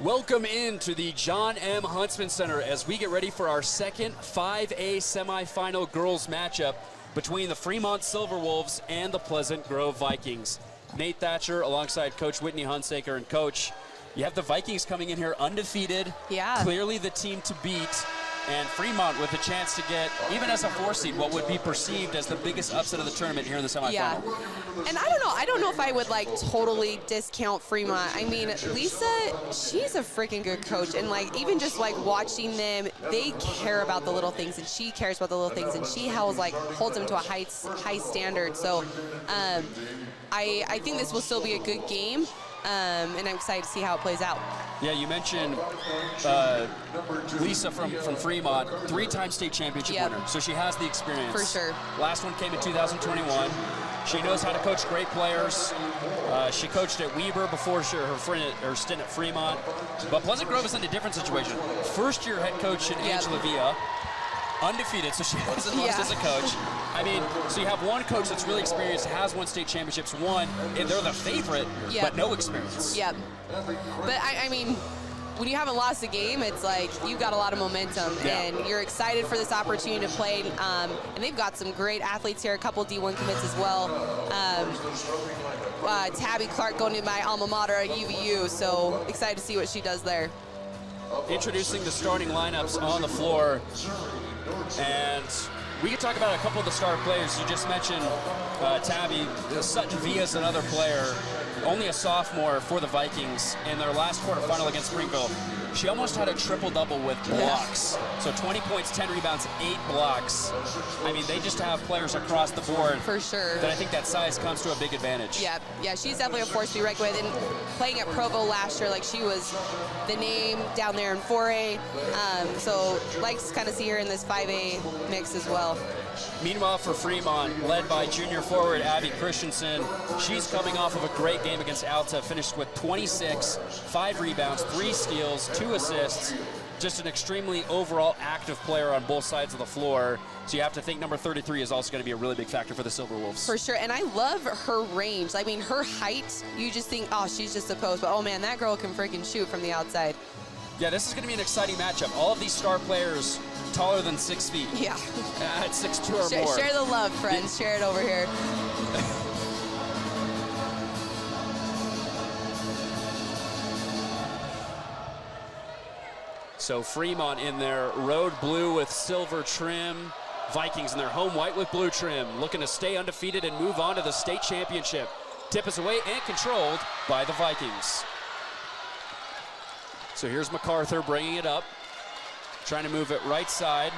Welcome into the John M. Huntsman Center as we get ready for our second 5A semifinal girls matchup between the Fremont Silverwolves and the Pleasant Grove Vikings. Nate Thatcher alongside Coach Whitney Hunsaker. And Coach, you have the Vikings coming in here undefeated. Yeah. Clearly the team to beat. And Fremont with a chance to get, even as a 4 seed, what would be perceived as the biggest upset of the tournament here in the semifinal. Yeah. And I don't know if I would like totally discount Fremont. I mean, Lisa, she's a freaking good coach. And like, even just like watching them, they care about the little things and she cares about the little things and she holds them to a high standard. So I think this will still be a good game. And I'm excited to see how it plays out. Yeah, you mentioned Lisa from Fremont, 3-time state championship winner. So she has the experience. For sure. Last one came in 2021. She knows how to coach great players. She coached at Weber before her stint at Fremont. But Pleasant Grove is in a different situation. First-year head coach in Angela Villa. Undefeated, so she hasn't lost as a coach. I mean, so you have one coach that's really experienced, has won state championships, and they're the favorite, but no experience. Yep. But I mean, when you haven't lost a game, it's like you've got a lot of momentum, and you're excited for this opportunity to play. And they've got some great athletes here, a couple D1 commits as well. Tabby Clark going to my alma mater at UVU, so excited to see what she does there. Introducing the starting lineups on the floor. And we could talk about a couple of the star players. You just mentioned Tabby. Sutton Villa's another player, only a sophomore for the Vikings in their last quarterfinal against Springville. She almost had a triple-double with blocks. So 20 points, 10 rebounds, 8 blocks. I mean, they just have players across the board. For sure. That I think that size comes to a big advantage. Yeah, she's definitely a force to be reckoned with. And playing at Provo last year, like she was the name down there in 4A. So like to kind of see her in this 5A mix as well. Meanwhile, for Fremont, led by junior forward Abby Christensen, she's coming off of a great game against Alta, finished with 26, 5 rebounds, 3 steals, 2 assists. Just an extremely overall active player on both sides of the floor. So you have to think number 33 is also going to be a really big factor for the Silverwolves. For sure, and I love her range. I mean, her height, you just think, oh, she's just a post, but oh man, that girl can freaking shoot from the outside. Yeah, this is going to be an exciting matchup. All of these star players taller than 6 feet. Yeah. At 6'2" or more. Share the love, friends. Share it over here. So Fremont in their road blue with silver trim. Vikings in their home white with blue trim, looking to stay undefeated and move on to the state championship. Tip is away and controlled by the Vikings. So here's MacArthur bringing it up, trying to move it right side.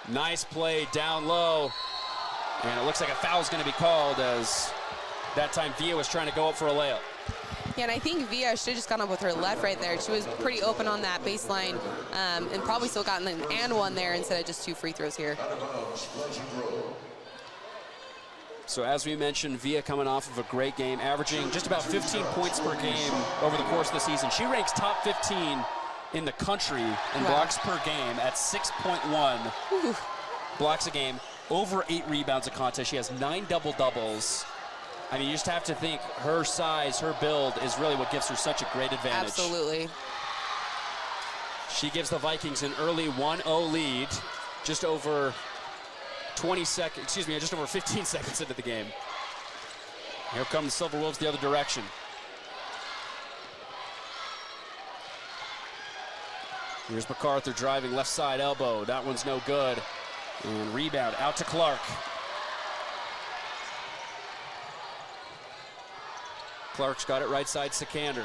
Nice play down low. And it looks like a foul is going to be called, as that time Villa was trying to go up for a layup. Yeah, and I think Villa should have just gone up with her left right there. She was pretty open on that baseline, and probably still gotten an and one there instead of just 2 free throws here. So as we mentioned, Villa coming off of a great game, averaging just about 15 points per game over the course of the season. She ranks top 15 in the country in blocks per game at 6.1 blocks a game, over 8 rebounds a contest. She has 9 double-doubles. I mean, you just have to think her size, her build is really what gives her such a great advantage. Absolutely. She gives the Vikings an early 1-0 lead, just over 20 seconds, excuse me, just over 15 seconds into the game. Here come the Silverwolves the other direction. Here's MacArthur driving left side elbow. That one's no good. And rebound out to Clark. Clark's got it right side, Sikander.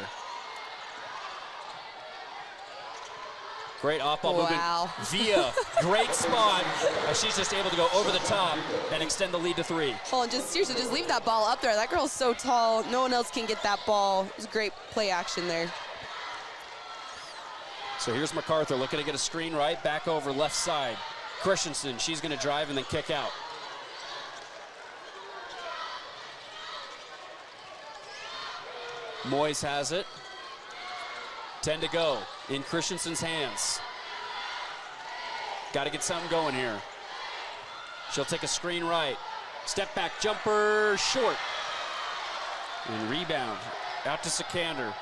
Great off-ball movement. Villa, great spot. She's just able to go over the top and extend the lead to 3. Oh, and just seriously, just leave that ball up there. That girl's so tall. No one else can get that ball. It was great play action there. So here's MacArthur looking to get a screen right, back over left side. Christensen, she's going to drive and then kick out. Moyes has it. 10 to go in Christensen's hands. Got to get something going here. She'll take a screen right. Step back jumper, short. And rebound Out to Sikander.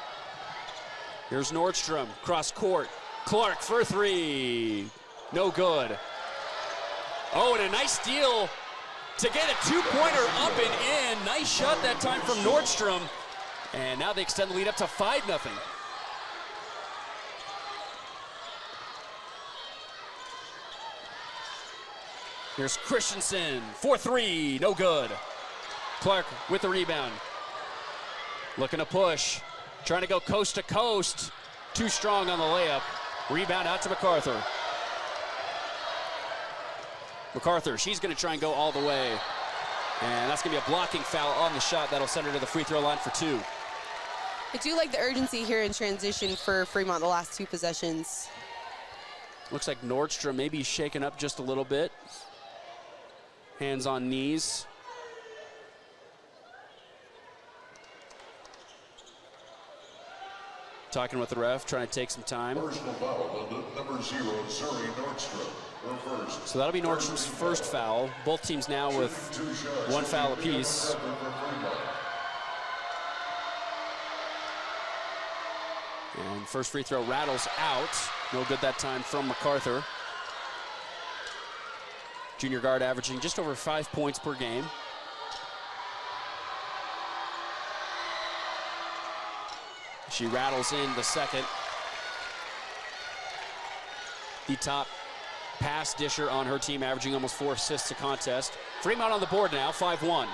Here's Nordstrom, cross court. Clark for three. No good. Oh, and a nice steal to get a two-pointer up and in. Nice shot that time from Nordstrom. And now they extend the lead up to 5-0. Here's Christensen, 4-3, no good. Clark with the rebound. Looking to push, trying to go coast to coast. Too strong on the layup. Rebound out to MacArthur. MacArthur, she's gonna try and go all the way. And that's gonna be a blocking foul on the shot. That'll send her to the free throw line for 2. I do like the urgency here in transition for Fremont the last 2 possessions. Looks like Nordstrom maybe shaken up just a little bit. Hands on knees. Talking with the ref, trying to take some time. Personal foul on number 0, Zuri Nordstrom. First. So that'll be Nordstrom's first foul. Both teams now with 1 foul apiece. And first free throw rattles out. No good that time from MacArthur. Junior guard averaging just over 5 points per game. She rattles in the second. The top pass disher on her team, averaging almost 4 assists a contest. Fremont on the board now, 5-1.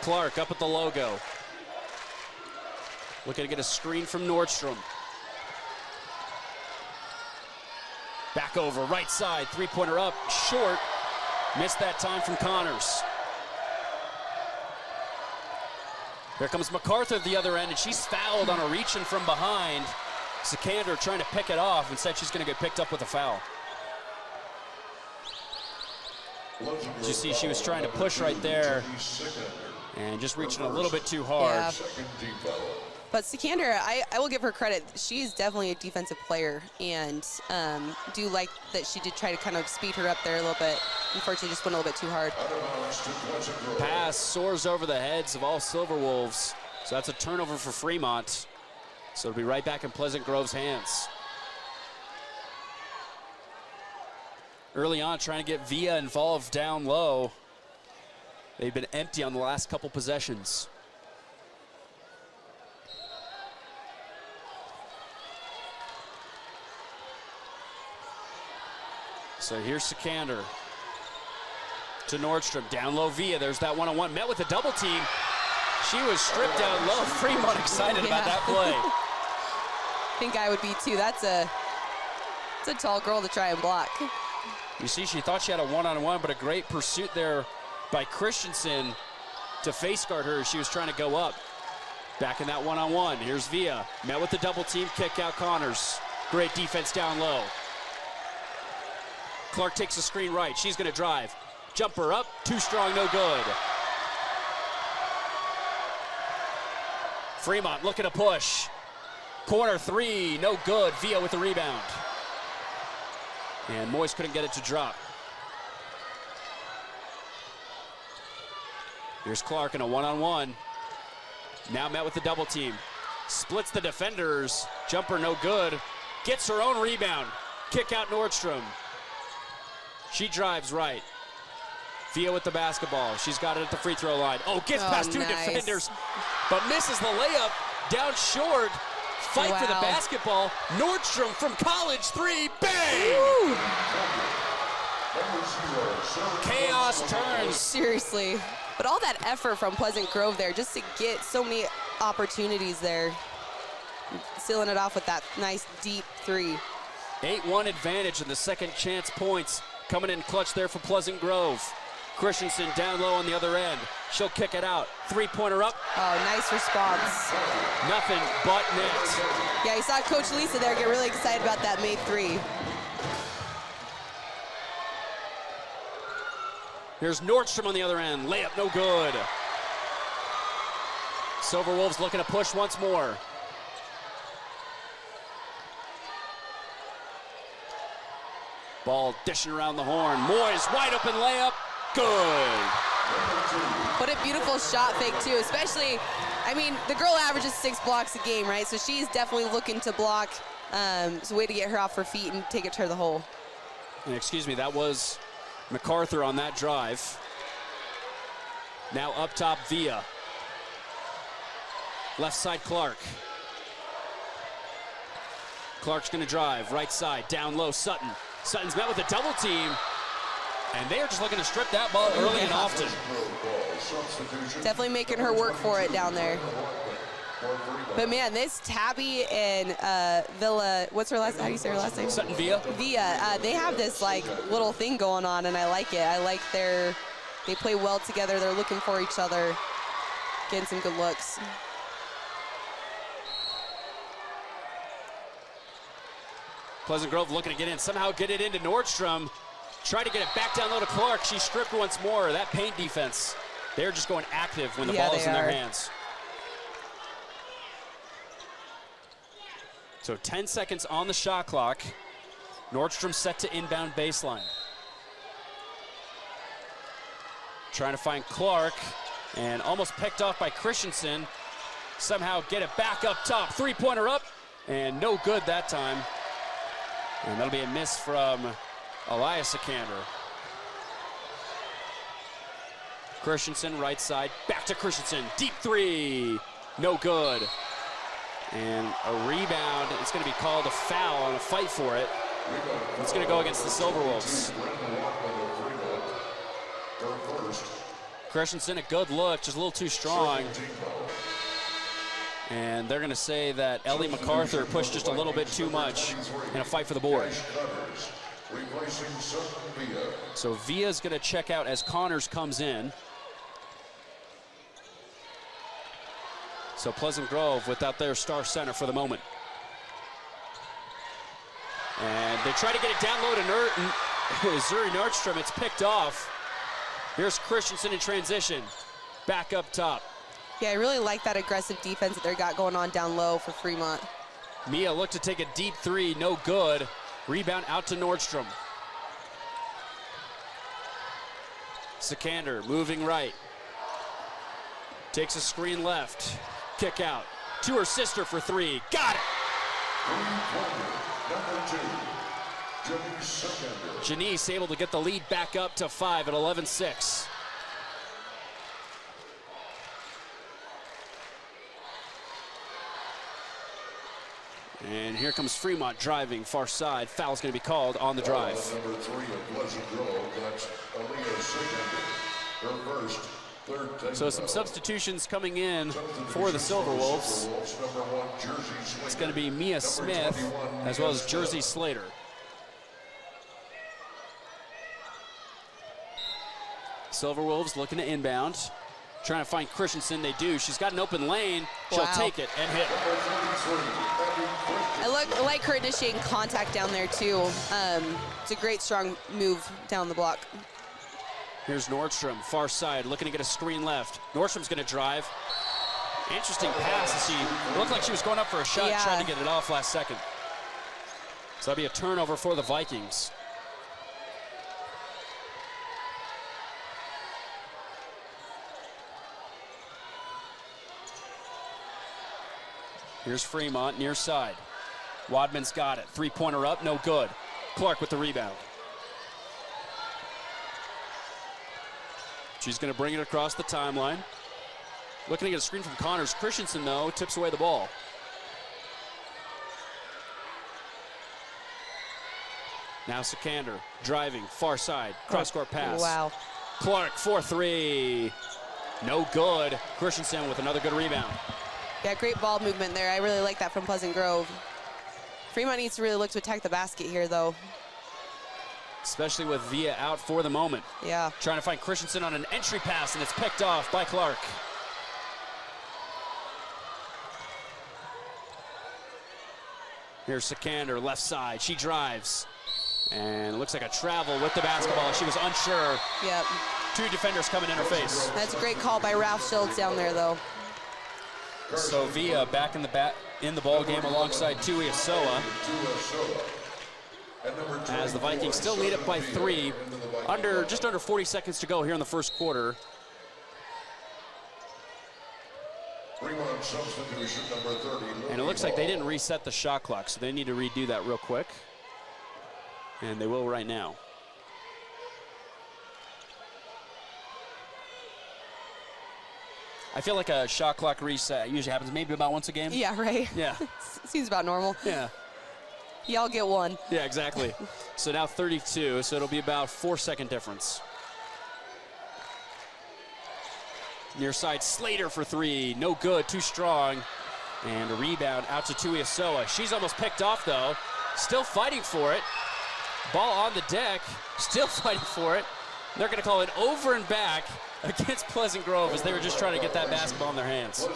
Clark up at the logo. Looking to get a screen from Nordstrom. Back over, right side, 3-pointer up, short. Missed that time from Connors. Here comes MacArthur at the other end, and she's fouled on a reach-in from behind. Sikander trying to pick it off. Instead, she's going to get picked up with a foul. As you see, she was trying to push right there and just reaching a little bit too hard. Yeah. But Sikander, I will give her credit. She's definitely a defensive player, and do like that she did try to kind of speed her up there a little bit. Unfortunately, just went a little bit too hard. Pass soars over the heads of all Silverwolves. So that's a turnover for Fremont. So it'll be right back in Pleasant Grove's hands. Early on, trying to get Villa involved down low. They've been empty on the last couple possessions. So here's Sikander to Nordstrom, down low Villa. There's that one-on-one, met with a double team. She was stripped down low. Fremont excited about that play. I think I would be too. It's a tall girl to try and block. You see, she thought she had a one-on-one, but a great pursuit there by Christensen to face guard her as she was trying to go up. Back in that one-on-one. Here's Villa, met with the double team, kick out Connors. Great defense down low. Clark takes the screen right. She's going to drive. Jumper up, too strong, no good. Fremont looking to push. Corner 3, no good. Villa with the rebound. And Moyes couldn't get it to drop. Here's Clark in a one-on-one. Now met with the double team. Splits the defenders. Jumper no good. Gets her own rebound. Kick out Nordstrom. She drives right. Villa with the basketball. She's got it at the free throw line. Oh, gets past 2 defenders, but misses the layup. Down short. Fight for the basketball. Nordstrom from college 3. Bang! Ooh. Chaos turns. Seriously. But all that effort from Pleasant Grove there just to get so many opportunities there. Sealing it off with that nice deep 3. 8-1 advantage in the second chance points. Coming in clutch there for Pleasant Grove. Christensen down low on the other end. She'll kick it out. 3-pointer up. Oh, nice response. Nothing but net. Yeah, you saw Coach Lisa there get really excited about that made 3. Here's Nordstrom on the other end. Layup no good. Silverwolves looking to push once more. Ball dishing around the horn. Moyes wide open layup. Good. What a beautiful shot fake, too, especially, I mean, the girl averages 6 blocks a game, right? So she's definitely looking to block. It's a way to get her off her feet and take it to the hole. And excuse me, that was MacArthur on that drive. Now up top, Villa. Left side, Clark. Clark's gonna drive, right side, down low, Sutton. Sutton's met with a double team, and they are just looking to strip that ball early and often. Definitely making her work for it down there. But man, this Tabby and Villa, what's her last, how do you say her last name? Sutton Villa. Villa, they have this like little thing going on, and I like it. I like they play well together. They're looking for each other, getting some good looks. Pleasant Grove looking to get in, somehow get it into Nordstrom. Try to get it back down low to Clark. She stripped once more. That paint defense, they're just going active when the ball is in their hands. So 10 seconds on the shot clock. Nordstrom set to inbound baseline. Trying to find Clark, and almost picked off by Christensen. Somehow get it back up top. Three-pointer up, and no good that time. And that'll be a miss from Elias Sikander. Christensen, right side, back to Christensen. Deep three, no good. And a rebound, it's gonna be called a foul and a fight for it. It's gonna go against the Silverwolves. Christensen, a good look, just a little too strong. And they're gonna say that Ellie MacArthur pushed just a little bit too much in a fight for the board. So Villa's gonna check out as Connors comes in. So Pleasant Grove without their star center for the moment. And they try to get it down low to Zuri Nordstrom. It's picked off. Here's Christensen in transition. Back up top. Yeah, I really like that aggressive defense that they got going on down low for Fremont. Mia looked to take a deep three, no good. Rebound out to Nordstrom. Sikander moving right. Takes a screen left. Kick out to her sister for three. Got it! Janice able to get the lead back up to 5 at 11-6. And here comes Fremont driving far side. Foul's going to be called on the drive. Number 3 of Pleasant Grove, that's Aaliyah Sikander. Her first. So some substitutions coming in for the Silverwolves. It's going to be Mia Smith as well as Jersey Slater. Silverwolves looking to inbound. Trying to find Christensen, they do. She's got an open lane. She'll take it and hit. I like her initiating contact down there too. It's a great strong move down the block. Here's Nordstrom, far side, looking to get a screen left. Nordstrom's gonna drive. Interesting pass as she looked like she was going up for a shot, trying to get it off last second. So that'll be a turnover for the Vikings. Here's Fremont, near side. Wadman's got it, three-pointer up, no good. Clark with the rebound. She's going to bring it across the timeline. Looking to get a screen from Connors. Christensen, though, tips away the ball. Now Sikander driving, far side, cross-court pass. Wow. Clark, 4-3. No good. Christensen with another good rebound. Yeah, great ball movement there. I really like that from Pleasant Grove. Fremont needs to really look to attack the basket here, though. Especially with Villa out for the moment. Yeah. Trying to find Christensen on an entry pass, and it's picked off by Clark. Here's Sikander, left side. She drives. And it looks like a travel with the basketball. She was unsure. Yep. Two defenders coming in her face. That's a great call by Ralph Schultz down there, though. So Villa back in the ball game alongside Tui Asoa. as the Vikings still lead it by 3. Just under 40 seconds to go here in the first quarter. Fremont substitution number 30. And it looks like they didn't reset the shot clock, so they need to redo that real quick. And they will right now. I feel like a shot clock reset usually happens maybe about once a game. Yeah, right. Yeah. Seems about normal. Yeah. Y'all get one. Yeah, exactly. So now 32, so it'll be about 4-second difference. Near side, Slater for 3. No good, too strong. And a rebound out to Tuiasoa. She's almost picked off, though. Still fighting for it. Ball on the deck. Still fighting for it. They're going to call it over and back against Pleasant Grove as they were just trying to get that basketball in their hands.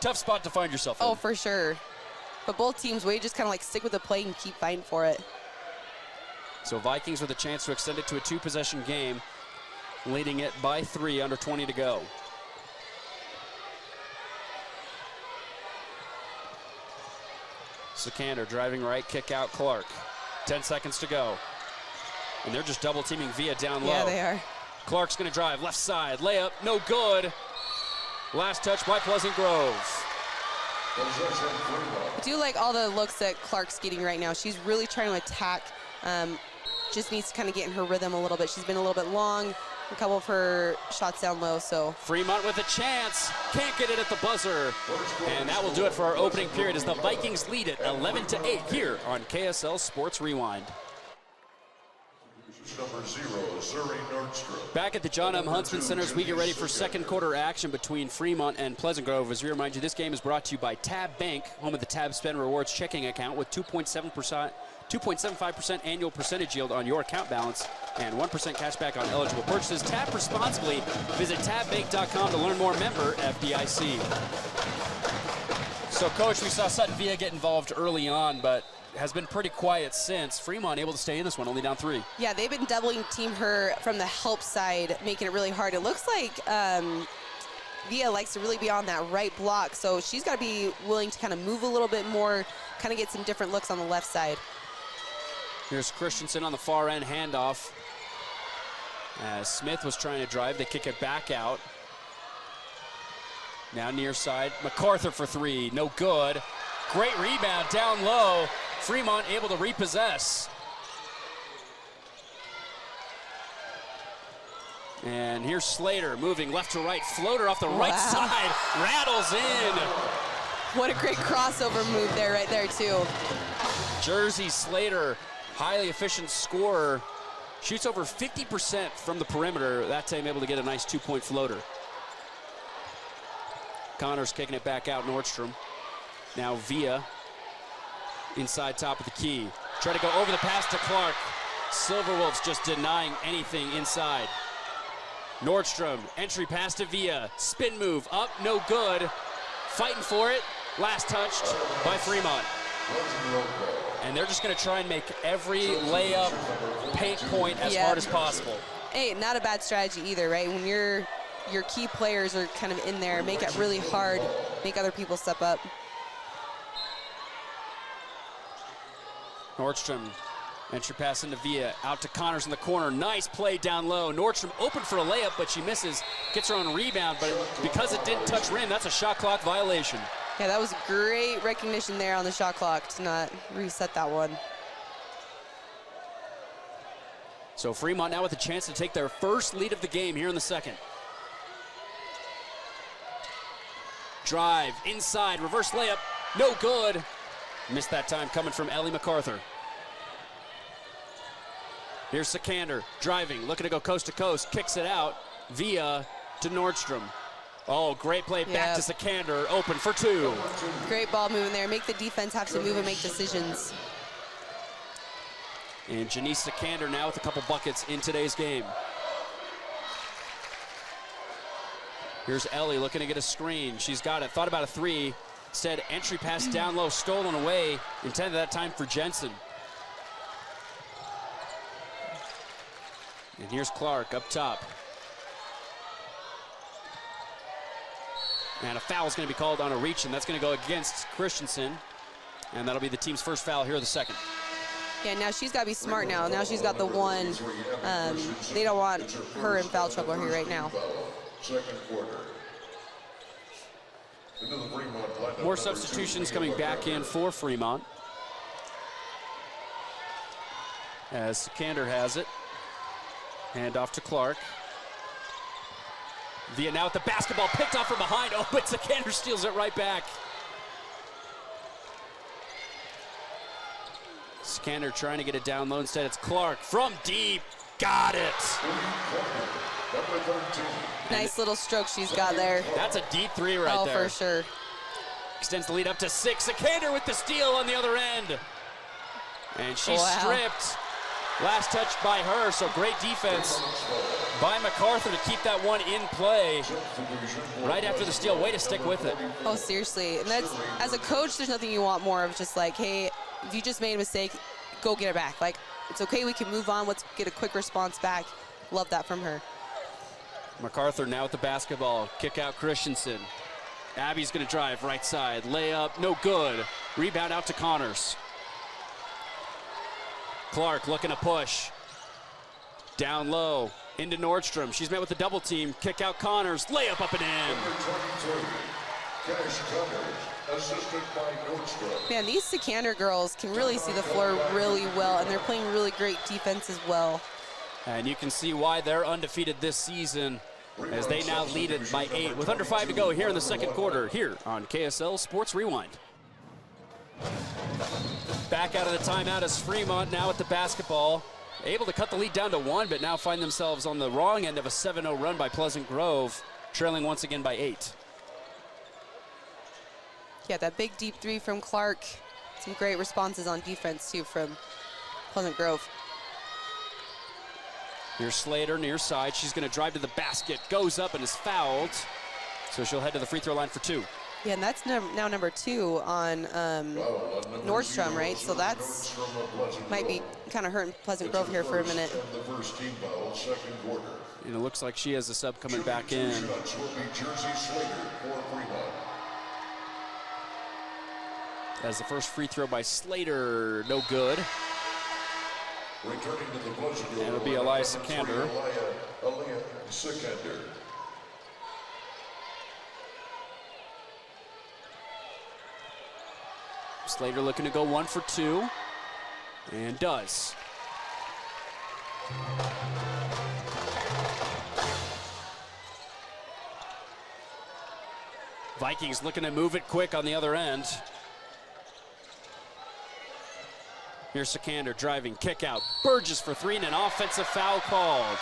Tough spot to find yourself in. Oh, for sure. But both teams, we just kind of like stick with the play and keep fighting for it. So Vikings with a chance to extend it to a 2-possession game, leading it by 3, under 20 to go. Sikander driving right, kick out Clark. 10 seconds to go. And they're just double teaming Via down low. Yeah, they are. Clark's gonna drive, left side, layup, no good. Last touch by Pleasant Grove. I do like all the looks that Clark's getting right now. She's really trying to attack. Just needs to kind of get in her rhythm a little bit. She's been a little bit long, a couple of her shots down low, so. Fremont with a chance, can't get it at the buzzer. And that will do it for our opening period as the Vikings lead it 11-8 here on KSL Sports Rewind. Number 0, Zuri Nordstrom. Back at the John M. Huntsman Center as we get ready for second quarter action between Fremont and Pleasant Grove. As we remind you, this game is brought to you by Tab Bank, home of the Tab Spend Rewards checking account with 2.75% annual percentage yield on your account balance and 1% cash back on eligible purchases. Tap responsibly. Visit tabbank.com to learn more. Member FDIC. So, Coach, we saw Sutton Via get involved early on, but has been pretty quiet since. Fremont able to stay in this one, only down 3. Yeah, they've been doubling team her from the help side, making it really hard. It looks like Via likes to really be on that right block, so she's got to be willing to kind of move a little bit more, kind of get some different looks on the left side. Here's Christensen on the far end handoff. As Smith was trying to drive, they kick it back out. Now near side, MacArthur for 3, no good. Great rebound down low. Fremont able to repossess. And here's Slater moving left to right, floater off the right side, rattles in. What a great crossover move there, right there too. Jersey Slater, highly efficient scorer, shoots over 50% from the perimeter, that time able to get a nice 2-point floater. Connors kicking it back out, Nordstrom. Now Via inside top of the key. Try to go over the pass to Clark. Silverwolves just denying anything inside. Nordstrom, entry pass to Via. Spin move, up, no good. Fighting for it. Last touched by Fremont. And they're just gonna try and make every layup paint point as hard as possible. Hey, not a bad strategy either, right? When your key players are kind of in there, make it really hard, make other people step up. Nordstrom, entry pass into Via, out to Connors in the corner. Nice play down low. Nordstrom open for a layup, but she misses. Gets her own rebound, but because it didn't touch rim, that's a shot clock violation. Yeah, that was great recognition there on the shot clock to not reset that one. So Fremont now with a chance to take their first lead of the game here in the second. Drive, inside, reverse layup, no good. Missed that time coming from Ellie MacArthur. Here's Sikander, driving, looking to go coast to coast, kicks it out, Via to Nordstrom. Oh, great play back to Sikander, open for 2. Great ball moving there, make the defense have to move and make decisions. And Janice Sikander now with a couple buckets in today's game. Here's Ellie looking to get a screen. She's got it, thought about a 3. Instead, entry pass down low, stolen away, intended that time for Jensen. And here's Clark up top. And a foul is going to be called on a reach, and that's going to go against Christensen. And that'll be the team's first foul here of the second. Yeah, now she's got to be smart now. Now she's got the one. They don't want her in foul trouble here right now. Second quarter. Into the Fremont lineup, More substitutions coming back in for Fremont. As Sikander has it. Hand off to Clark. Via now with the basketball picked off from behind. Oh, but Sikander steals it right back. Sikander trying to get it down low. Instead, it's Clark from deep. Got it. Number 13. Nice little stroke she's got there. That's a deep three right there. Oh, for sure. Extends the lead up to 6. Sikander with the steal on the other end. And she's stripped. Last touch by her, so great defense by MacArthur to keep that one in play right after the steal. Way to stick with it. Oh, seriously. And that's, as a coach, there's nothing you want more of, just like, hey, if you just made a mistake, go get it back. Like, it's okay, we can move on. Let's get a quick response back. Love that from her. MacArthur now with the basketball. Kick out Christensen. Abby's going to drive right side. Layup, no good. Rebound out to Connors. Clark looking to push. Down low, into Nordstrom. She's met with the double team. Kick out Connors. Layup up and in. Number 23. Cash Connors, assisted by Nordstrom. Man, these Sikander girls can really see the floor really well, and they're playing really great defense as well. And you can see why they're undefeated this season, as they now lead it by 8 with under 5 to go here in the second quarter here on KSL Sports Rewind. Back out of the timeout is Fremont now at the basketball. Able to cut the lead down to 1, but now find themselves on the wrong end of a 7-0 run by Pleasant Grove, trailing once again by 8. Yeah, that big deep three from Clark. Some great responses on defense, too, from Pleasant Grove. Here's Slater near side. She's going to drive to the basket, goes up and is fouled. So she'll head to the free throw line for 2. Yeah, and that's now number 2 on Nordstrom, right? So that's might be kind of hurting Pleasant Grove here for a minute. The first team foul, second quarter. And it looks like she has a sub coming back in. Shots will be Jersey Slater for Fremont. As the first free throw by Slater, no good. Returning to the Pleasant Grove. And it'll be Elias Sikander. Elias Sikander. Slater looking to go 1 for 2, and does. Vikings looking to move it quick on the other end. Here's Sikander driving, kick out. Burgess for 3 and an offensive foul called.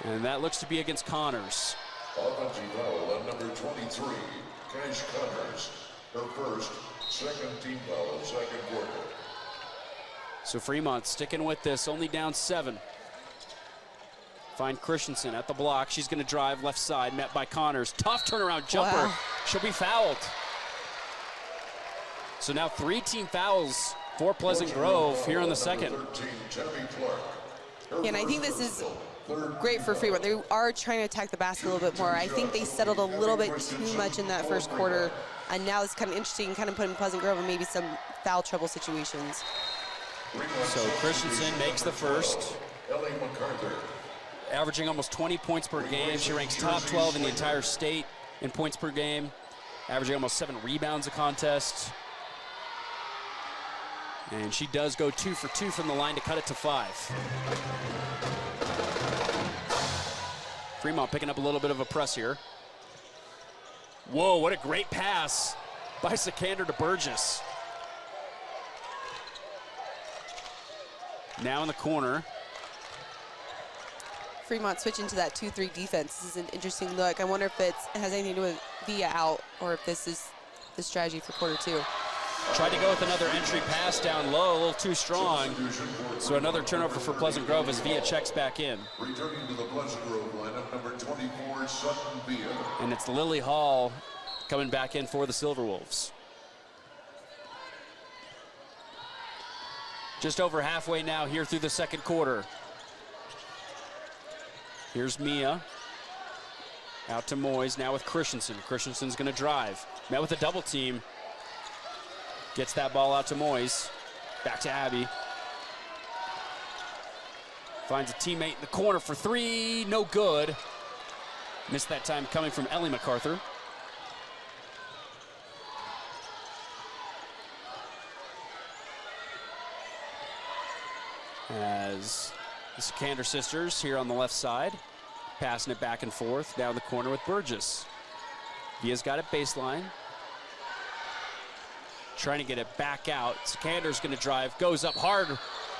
And that looks to be against Connors. Offensive foul on number 23, Cash Connors. Her first, second team foul, second quarter. So Fremont sticking with this, only down 7. Find Christensen at the block. She's going to drive left side, met by Connors. Tough turnaround jumper. Wow. She'll be fouled. So now 3 team fouls for Pleasant Grove here in the second. 13, Tammy Clark. Yeah, and I think this is great for Fremont. They are trying to attack the basket a little bit more. I think they settled a little bit too much in that first quarter, and now it's kind of interesting, kind of putting Pleasant Grove in maybe some foul trouble situations. So Christensen makes the first, Ellie MacArthur. averaging almost 20 points per game. She ranks top 12 in the entire state in points per game, averaging almost 7 rebounds a contest. And she does go 2 for 2 from the line to cut it to 5. Fremont picking up a little bit of a press here. Whoa, what a great pass by Sikander to Burgess. Now in the corner. Fremont switching to that 2-3 defense. This is an interesting look. I wonder if it has anything to do with Via out, or if this is the strategy for quarter 2. Tried to go with another entry pass down low, a little too strong. So another turnover for Pleasant Grove as Via checks back in. Returning to the Pleasant Grove lineup, number 24, Sutton Via. And it's Lily Hall coming back in for the Silverwolves. Just over halfway now here through the second quarter. Here's Mia. Out to Moyes, now with Christensen. Christensen's gonna drive. Met with a double team. Gets that ball out to Moyes. Back to Abby. Finds a teammate in the corner for three. No good. Missed that time coming from Ellie MacArthur. As the Sikander sisters here on the left side, passing it back and forth down the corner with Burgess. Via's got it baseline. Trying to get it back out. Sikander's going to drive, goes up hard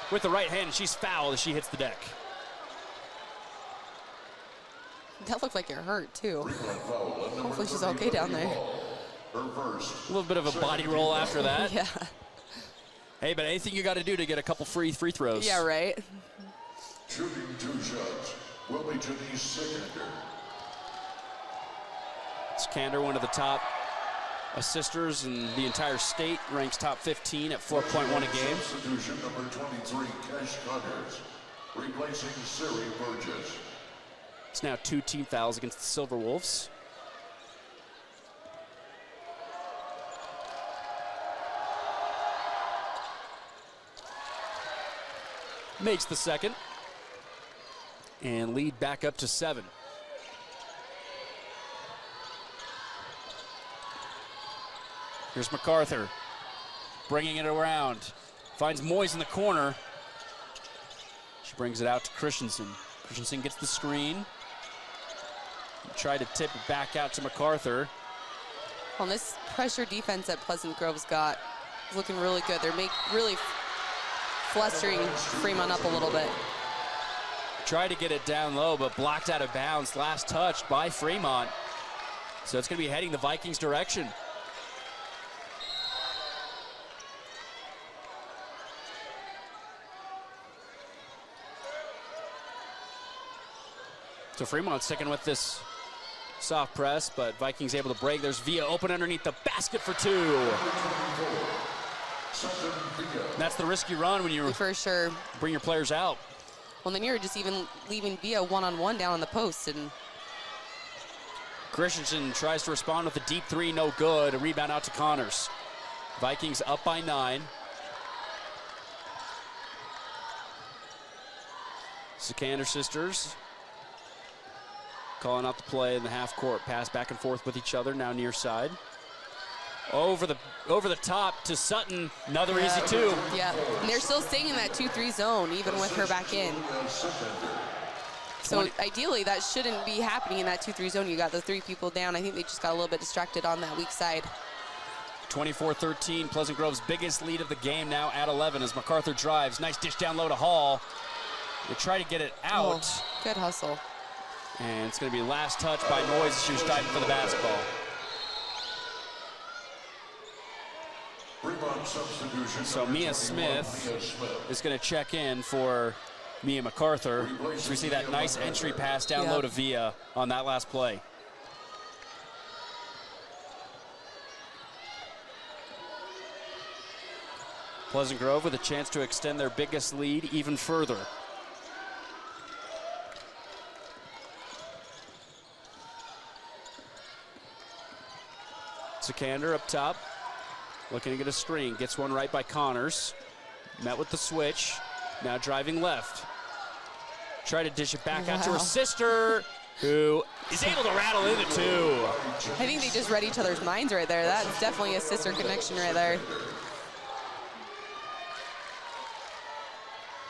with the right hand, and she's fouled as she hits the deck. That looked like it hurt, too. Hopefully she's okay down there. A little bit of a body roll after that. Yeah. Hey, but anything you got to do to get a couple free throws. Yeah, right. Shooting 2 shots will be to the Sikander. Sikander, one of the top assisters in the entire state, ranks top 15 at 4.1 a game. Substitution number 23, Cash Cutters, replacing Siri Burgess. It's now 2 team fouls against the Silverwolves. Makes the second. And lead back up to 7. Here's MacArthur, bringing it around. Finds Moyes in the corner. She brings it out to Christensen. Christensen gets the screen. Try to tip it back out to MacArthur. Well, this pressure defense that Pleasant Grove's got is looking really good. They're really flustering Fremont up a little bit. Tried to get it down low, but blocked out of bounds. Last touch by Fremont. So it's going to be heading the Vikings' direction. So Fremont sticking with this soft press, but Vikings able to break. There's Via open underneath the basket for 2. That's the risky run when you for sure bring your players out. Well, then you're just even leaving Via one-on-one down on the post. And Christensen tries to respond with a deep 3, no good. A rebound out to Connors. Vikings up by 9. Sikander sisters calling out the play in the half court. Pass back and forth with each other, now near side. Over the top to Sutton, another easy 2. Yeah, and they're still staying in that 2-3 zone, even with her back in. So ideally, that shouldn't be happening in that 2-3 zone. You got the 3 people down. I think they just got a little bit distracted on that weak side. 24-13, Pleasant Grove's biggest lead of the game now at 11 as MacArthur drives. Nice dish down low to Hall. They try to get it out. Oh, good hustle. And it's going to be last touch by Moyes as she was diving for the basketball. So Mia Smith is going to check in for Mia MacArthur. So we see that nice entry pass down low to Via on that last play. Pleasant Grove with a chance to extend their biggest lead even further. Sikander up top, looking to get a screen. Gets one right by Connors. Met with the switch. Now driving left. Try to dish it back out to her sister, who is able to rattle in the 2. I think they just read each other's minds right there. That's definitely a sister connection right there.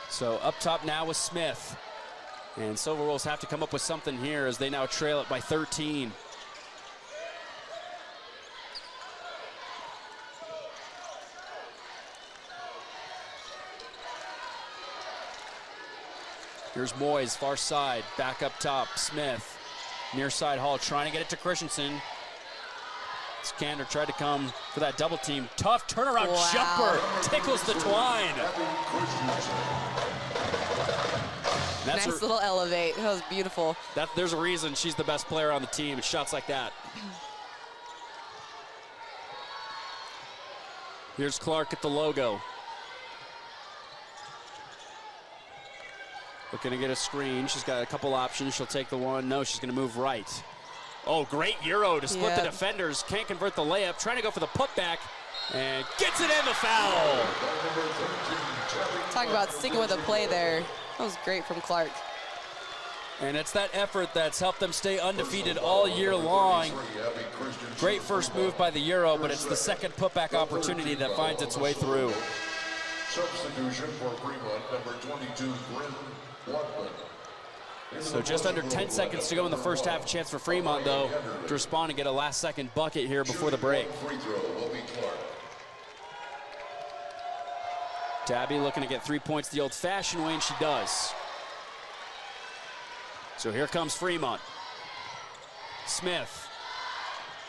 So up top now with Smith. And Silverwolves have to come up with something here as they now trail it by 13. Here's Moyes, far side, back up top, Smith. Near side Hall, trying to get it to Christensen. Sikander tried to come for that double team. Tough turnaround jumper, tickles the twine. That's nice little elevate, that was beautiful. There's a reason she's the best player on the team, it's shots like that. Here's Clark at the logo. Looking to get a screen. She's got a couple options. She'll take the one. No, she's going to move right. Oh, great Euro to split the defenders. Can't convert the layup. Trying to go for the putback. And gets it in, the foul. Talk about sticking with a play there. That was great from Clark. And it's that effort that's helped them stay undefeated all year long. Great first move by the Euro, but it's the second putback opportunity that finds its way through. Substitution for Fremont, number 22, Bryn Watman. So just under 10 seconds to go in the first half. Chance for Fremont, though, to respond and get a last-second bucket here before the break. Free throw will be Clark. Tabby looking to get 3 points the old-fashioned way, and she does. So here comes Fremont. Smith,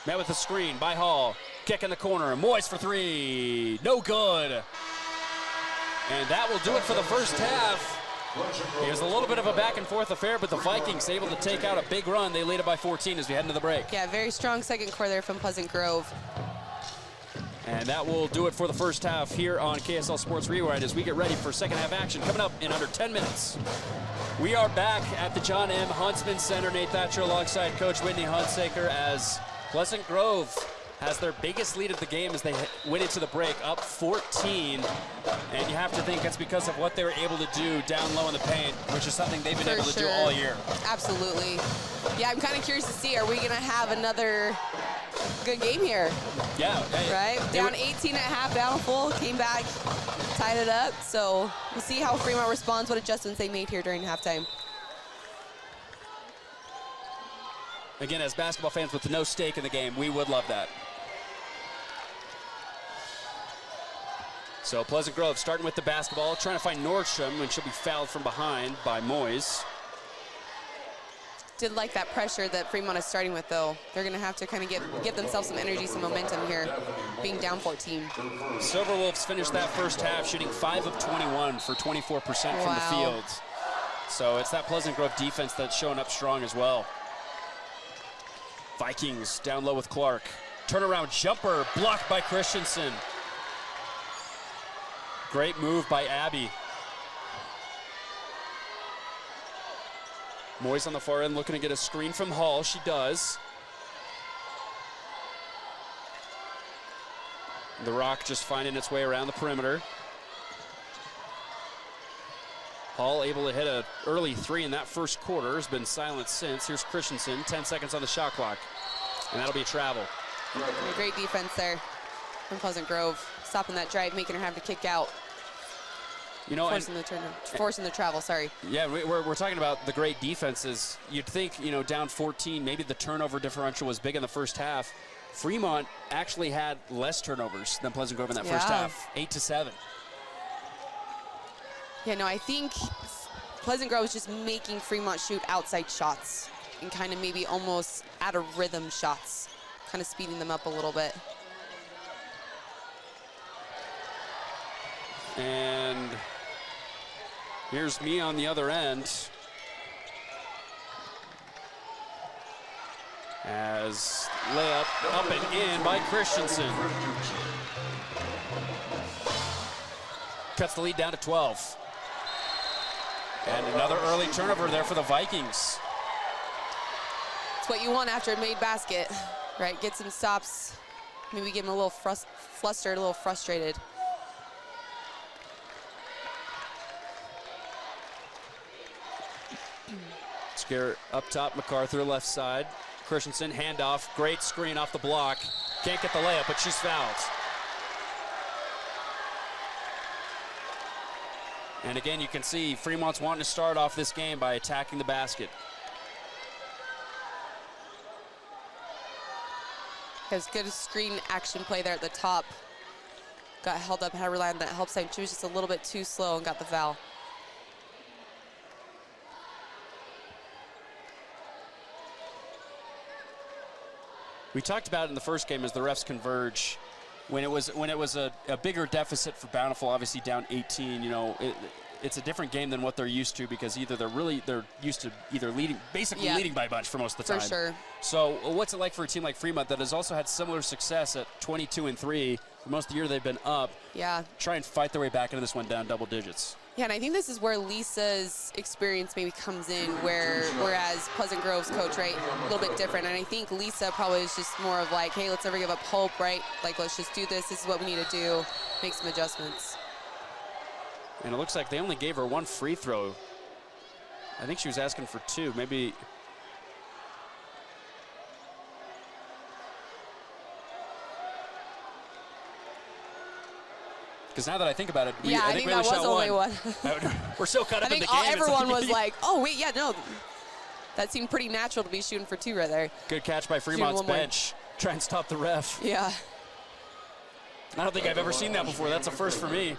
met with the screen by Hall. Kick in the corner, Moyes for three, no good. And that will do it for the first half. It was a little bit of a back-and-forth affair, but the Vikings able to take out a big run. They lead it by 14 as we head into the break. Yeah, very strong second quarter there from Pleasant Grove. And that will do it for the first half here on KSL Sports Rewind as we get ready for second half action coming up in under 10 minutes. We are back at the John M. Huntsman Center. Nate Thatcher alongside Coach Whitney Hunsaker as Pleasant Grove has their biggest lead of the game as they went into the break, up 14. And you have to think it's because of what they were able to do down low in the paint, which is something they've been able to do all year. Absolutely. Yeah, I'm kind of curious to see, are we going to have another good game here? Yeah. Right? Down 18 at half, down full, came back, tied it up. So we'll see how Fremont responds, what adjustments they made here during halftime. Again, as basketball fans with no stake in the game, we would love that. So Pleasant Grove starting with the basketball, trying to find Nordstrom when she'll be fouled from behind by Moyes. Did like that pressure that Fremont is starting with, though. They're going to have to kind of give themselves some energy, some momentum here, being down 14. Silverwolves finished that first half shooting 5 of 21 for 24% from the field. So it's that Pleasant Grove defense that's showing up strong as well. Vikings down low with Clark. Turnaround jumper blocked by Christensen. Great move by Abby. Moyes on the far end looking to get a screen from Hall. She does. The Rock just finding its way around the perimeter. Hall able to hit an early three in that first quarter. Has been silent since. Here's Christensen, 10 seconds on the shot clock. And that'll be a travel. Great defense there from Pleasant Grove. Stopping that drive, making her have to kick out. You know, forcing the travel, sorry. Yeah, we're talking about the great defenses. You'd think, you know, down 14, maybe the turnover differential was big in the first half. Fremont actually had less turnovers than Pleasant Grove in that first half, 8-7. Yeah, no, I think Pleasant Grove is just making Fremont shoot outside shots and kind of maybe almost out of rhythm shots, kind of speeding them up a little bit. And here's me on the other end as layup up and in by Christensen. Cuts the lead down to 12. And another early turnover there for the Vikings. It's what you want after a made basket, right? Get some stops, maybe get them a little flustered, a little frustrated. Scare up top, MacArthur left side. Christensen, handoff, great screen off the block. Can't get the layup, but she's fouled. And again, you can see Fremont's wanting to start off this game by attacking the basket. Has good screen action play there at the top. Got held up, had to rely on that help side. She was just a little bit too slow and got the foul. We talked about it in the first game as the refs converge. When it was a bigger deficit for Bountiful, obviously down 18, you know, it's a different game than what they're used to because either they're used to either leading by a bunch for most of the time. For sure. So what's it like for a team like Fremont that has also had similar success at 22-3 for most of the year they've been up? Yeah. Try and fight their way back into this one down double digits. Yeah, and I think this is where Lisa's experience maybe comes in, whereas Pleasant Grove's coach, right, a little bit different. And I think Lisa probably is just more of like, hey, let's never give up hope, right? Like, let's just do this. This is what we need to do. Make some adjustments. And it looks like they only gave her 1 free throw. I think she was asking for 2, maybe. Because now that I think about it, I think we that only was shot only 1. We're so caught up in the game. I think everyone was like, oh, wait, yeah, no. That seemed pretty natural to be shooting for 2 right there. Good catch by Fremont's bench. Try and stop the ref. Yeah. I don't think I've ever seen that before. That's a first for me.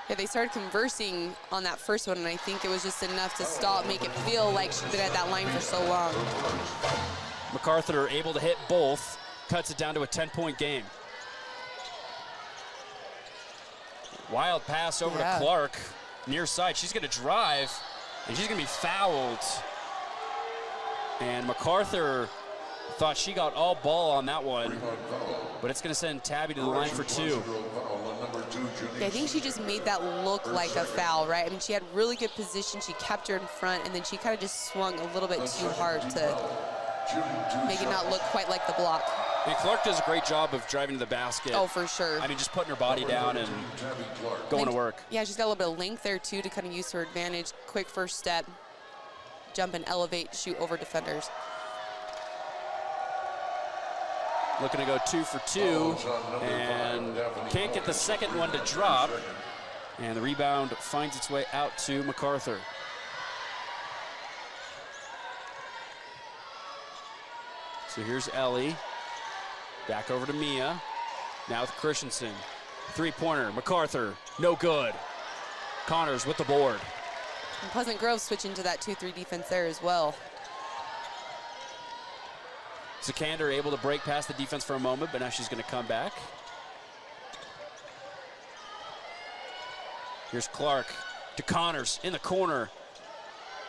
Yeah, they started conversing on that first one, and I think it was just enough to stop, make it feel like she'd been at that line for so long. MacArthur able to hit both, cuts it down to a 10-point game. Wild pass over to Clark, near side. She's going to drive, and she's going to be fouled. And MacArthur thought she got all ball on that one, but it's going to send Tabby to the line for 2. Yeah, I think she just made that look like a foul, right? I mean, she had really good position. She kept her in front, and then she kind of just swung a little bit too hard to make it not look quite like the block. And Clark does a great job of driving to the basket. Oh, for sure. I mean, just putting her body down and going to work. Yeah, she's got a little bit of length there, too, to kind of use her advantage. Quick first step, jump and elevate, shoot over defenders. Looking to go 2 for 2, and can't get the second one to drop. And the rebound finds its way out to MacArthur. So here's Ellie. Back over to Mia. Now with Christensen. 3-pointer, MacArthur, no good. Connors with the board. And Pleasant Grove switching to that 2-3 defense there as well. Sikander able to break past the defense for a moment, but now she's going to come back. Here's Clark to Connors in the corner.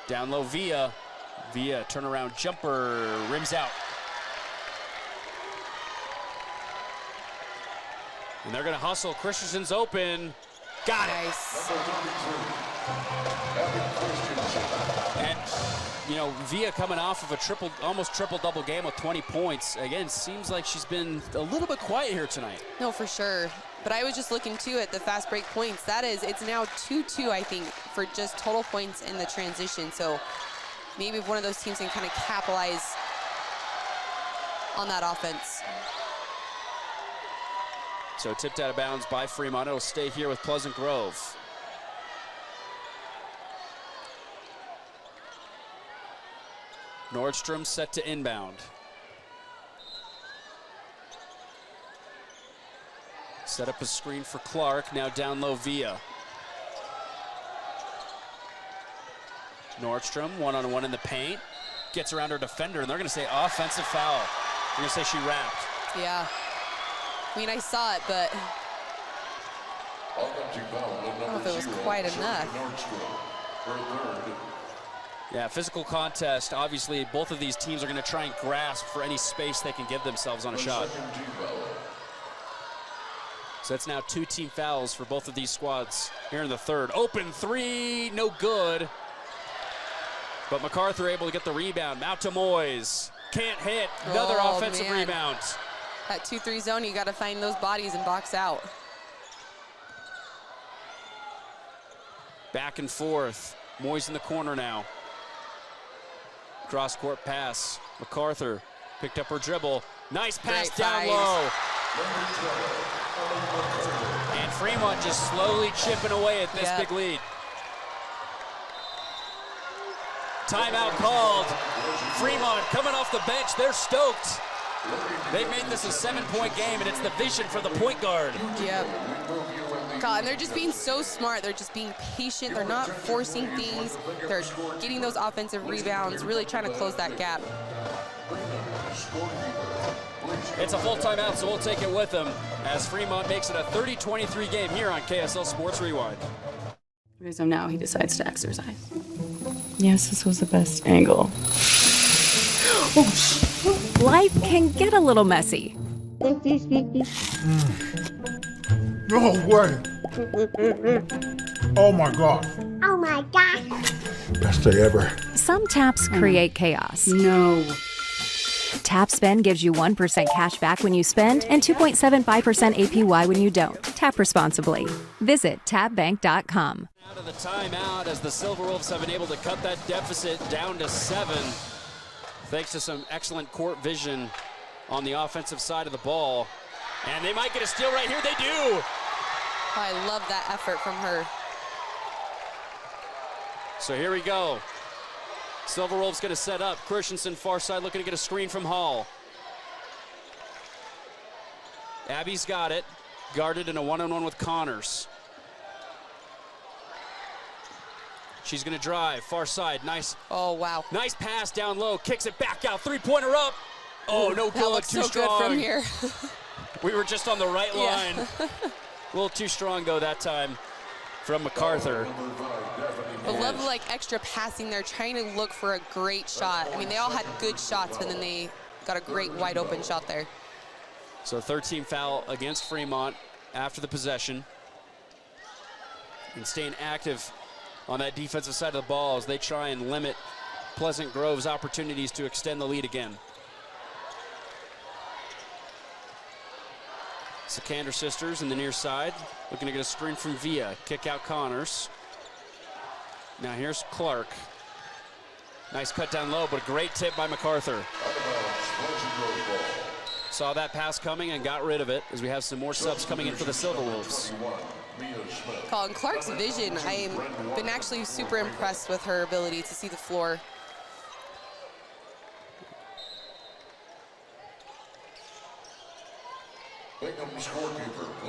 Down low Via. Via turnaround jumper, rims out. And they're going to hustle. Christensen's open. Got it. Nice. And, you know, Via coming off of a almost triple-double game with 20 points. Again, seems like she's been a little bit quiet here tonight. No, for sure. But I was just looking, too, at the fast break points. It's now 2-2, I think, for just total points in the transition. So maybe if one of those teams can kind of capitalize on that offense. So tipped out of bounds by Fremont. It'll stay here with Pleasant Grove. Nordstrom set to inbound. Set up a screen for Clark, now down low Via. Nordstrom, one-on-one in the paint. Gets around her defender, and they're gonna say offensive foul. They're gonna say she wrapped. Yeah. I mean, I saw it, but I don't know if it was quite enough. Yeah, physical contest. Obviously, both of these teams are going to try and grasp for any space they can give themselves on a shot. So that's now 2 team fouls for both of these squads here in the third. Open 3, no good. But MacArthur able to get the rebound. Out to Moyes. Can't hit. Another offensive rebound. That 2-3 zone, you got to find those bodies and box out. Back and forth. Moyes in the corner now. Cross-court pass. MacArthur picked up her dribble. Nice pass down low. And Fremont just slowly chipping away at this big lead. Timeout called. Fremont coming off the bench. They're stoked. They've made this a 7-point game, and it's the vision for the point guard. Yep. God, and they're just being so smart. They're just being patient. They're not forcing things. They're getting those offensive rebounds, really trying to close that gap. It's a full timeout, so we'll take it with them as Fremont makes it a 30-23 game here on KSL Sports Rewind. So now he decides to exercise. Yes, this was the best angle. Life can get a little messy. No way. Oh my God. Oh my gosh. Best day ever. Some taps create chaos. No. Tap Spend gives you 1% cash back when you spend and 2.75% APY when you don't. Tap responsibly. Visit tapbank.com. Out of the timeout as the Silverwolves have been able to cut that deficit down to 7, thanks to some excellent court vision on the offensive side of the ball. And they might get a steal right here. They do. Oh, I love that effort from her. So here we go. Silverwolves going to set up. Christensen far side looking to get a screen from Hall. Abby's got it. Guarded in a one-on-one with Connors. She's going to drive. Far side. Nice. Oh, wow. Nice pass down low. Kicks it back out. Three-pointer up. Oh, no good. That looks Too so strong. good from here. We were just on the right line. Yeah. A little too strong, though, that time from MacArthur. I love like extra passing there, trying to look for a great shot. I mean, they all had good shots, but then they got a great wide open shot there. So 13 foul against Fremont after the possession. And staying active on that defensive side of the ball as they try and limit Pleasant Grove's opportunities to extend the lead again. Sikander sisters in the near side, looking to get a screen from Villa. Kick out Connors. Now here's Clark. Nice cut down low, but a great tip by MacArthur. Saw that pass coming and got rid of it as we have some more subs coming in for the Silverwolves. Colin Clark's vision, I've been actually super impressed with her ability to see the floor.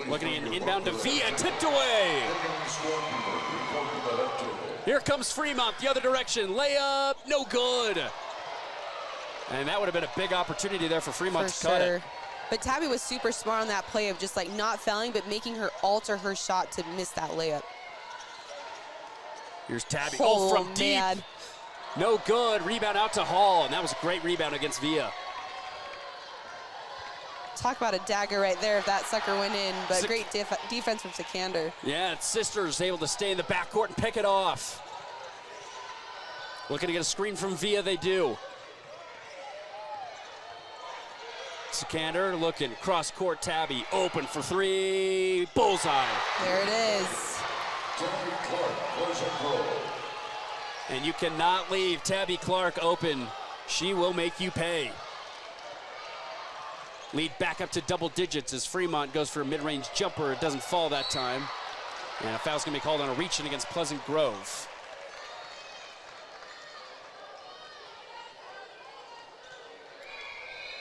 Looking in, inbound to Villa, tipped away. Here comes Fremont the other direction. Layup, no good. And that would have been a big opportunity there for Fremont to cut it. But Tabby was super smart on that play of just like not fouling, but making her alter her shot to miss that layup. Here's Tabby. Oh, from man. deep. No good. Rebound out to Hall, and that was a great rebound against Villa. Talk about a dagger right there if that sucker went in, but great defense from Sikander. Yeah, it's Sisters able to stay in the backcourt and pick it off. Looking to get a screen from Villa, they do. Sikander looking, cross-court Tabby, open for three, bullseye. There it is. And you cannot leave Tabby Clark open. She will make you pay. Lead back up to double digits as Fremont goes for a mid-range jumper. It doesn't fall that time. And a foul's gonna be called on a reach-in against Pleasant Grove.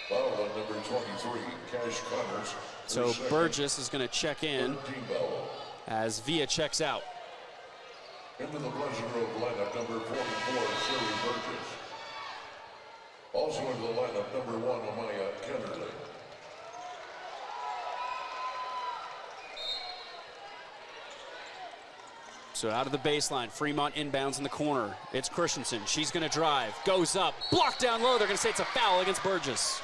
Foul on number 23, Cash Connors. So Burgess is gonna check in as Villa checks out. Into the Pleasant Grove lineup, number 44, Sherry Burgess. Also into the lineup, number 1, Amaya Kennerly. So out of the baseline, Fremont inbounds in the corner. It's Christensen. She's going to drive. Goes up. Blocked down low. They're going to say it's a foul against Burgess.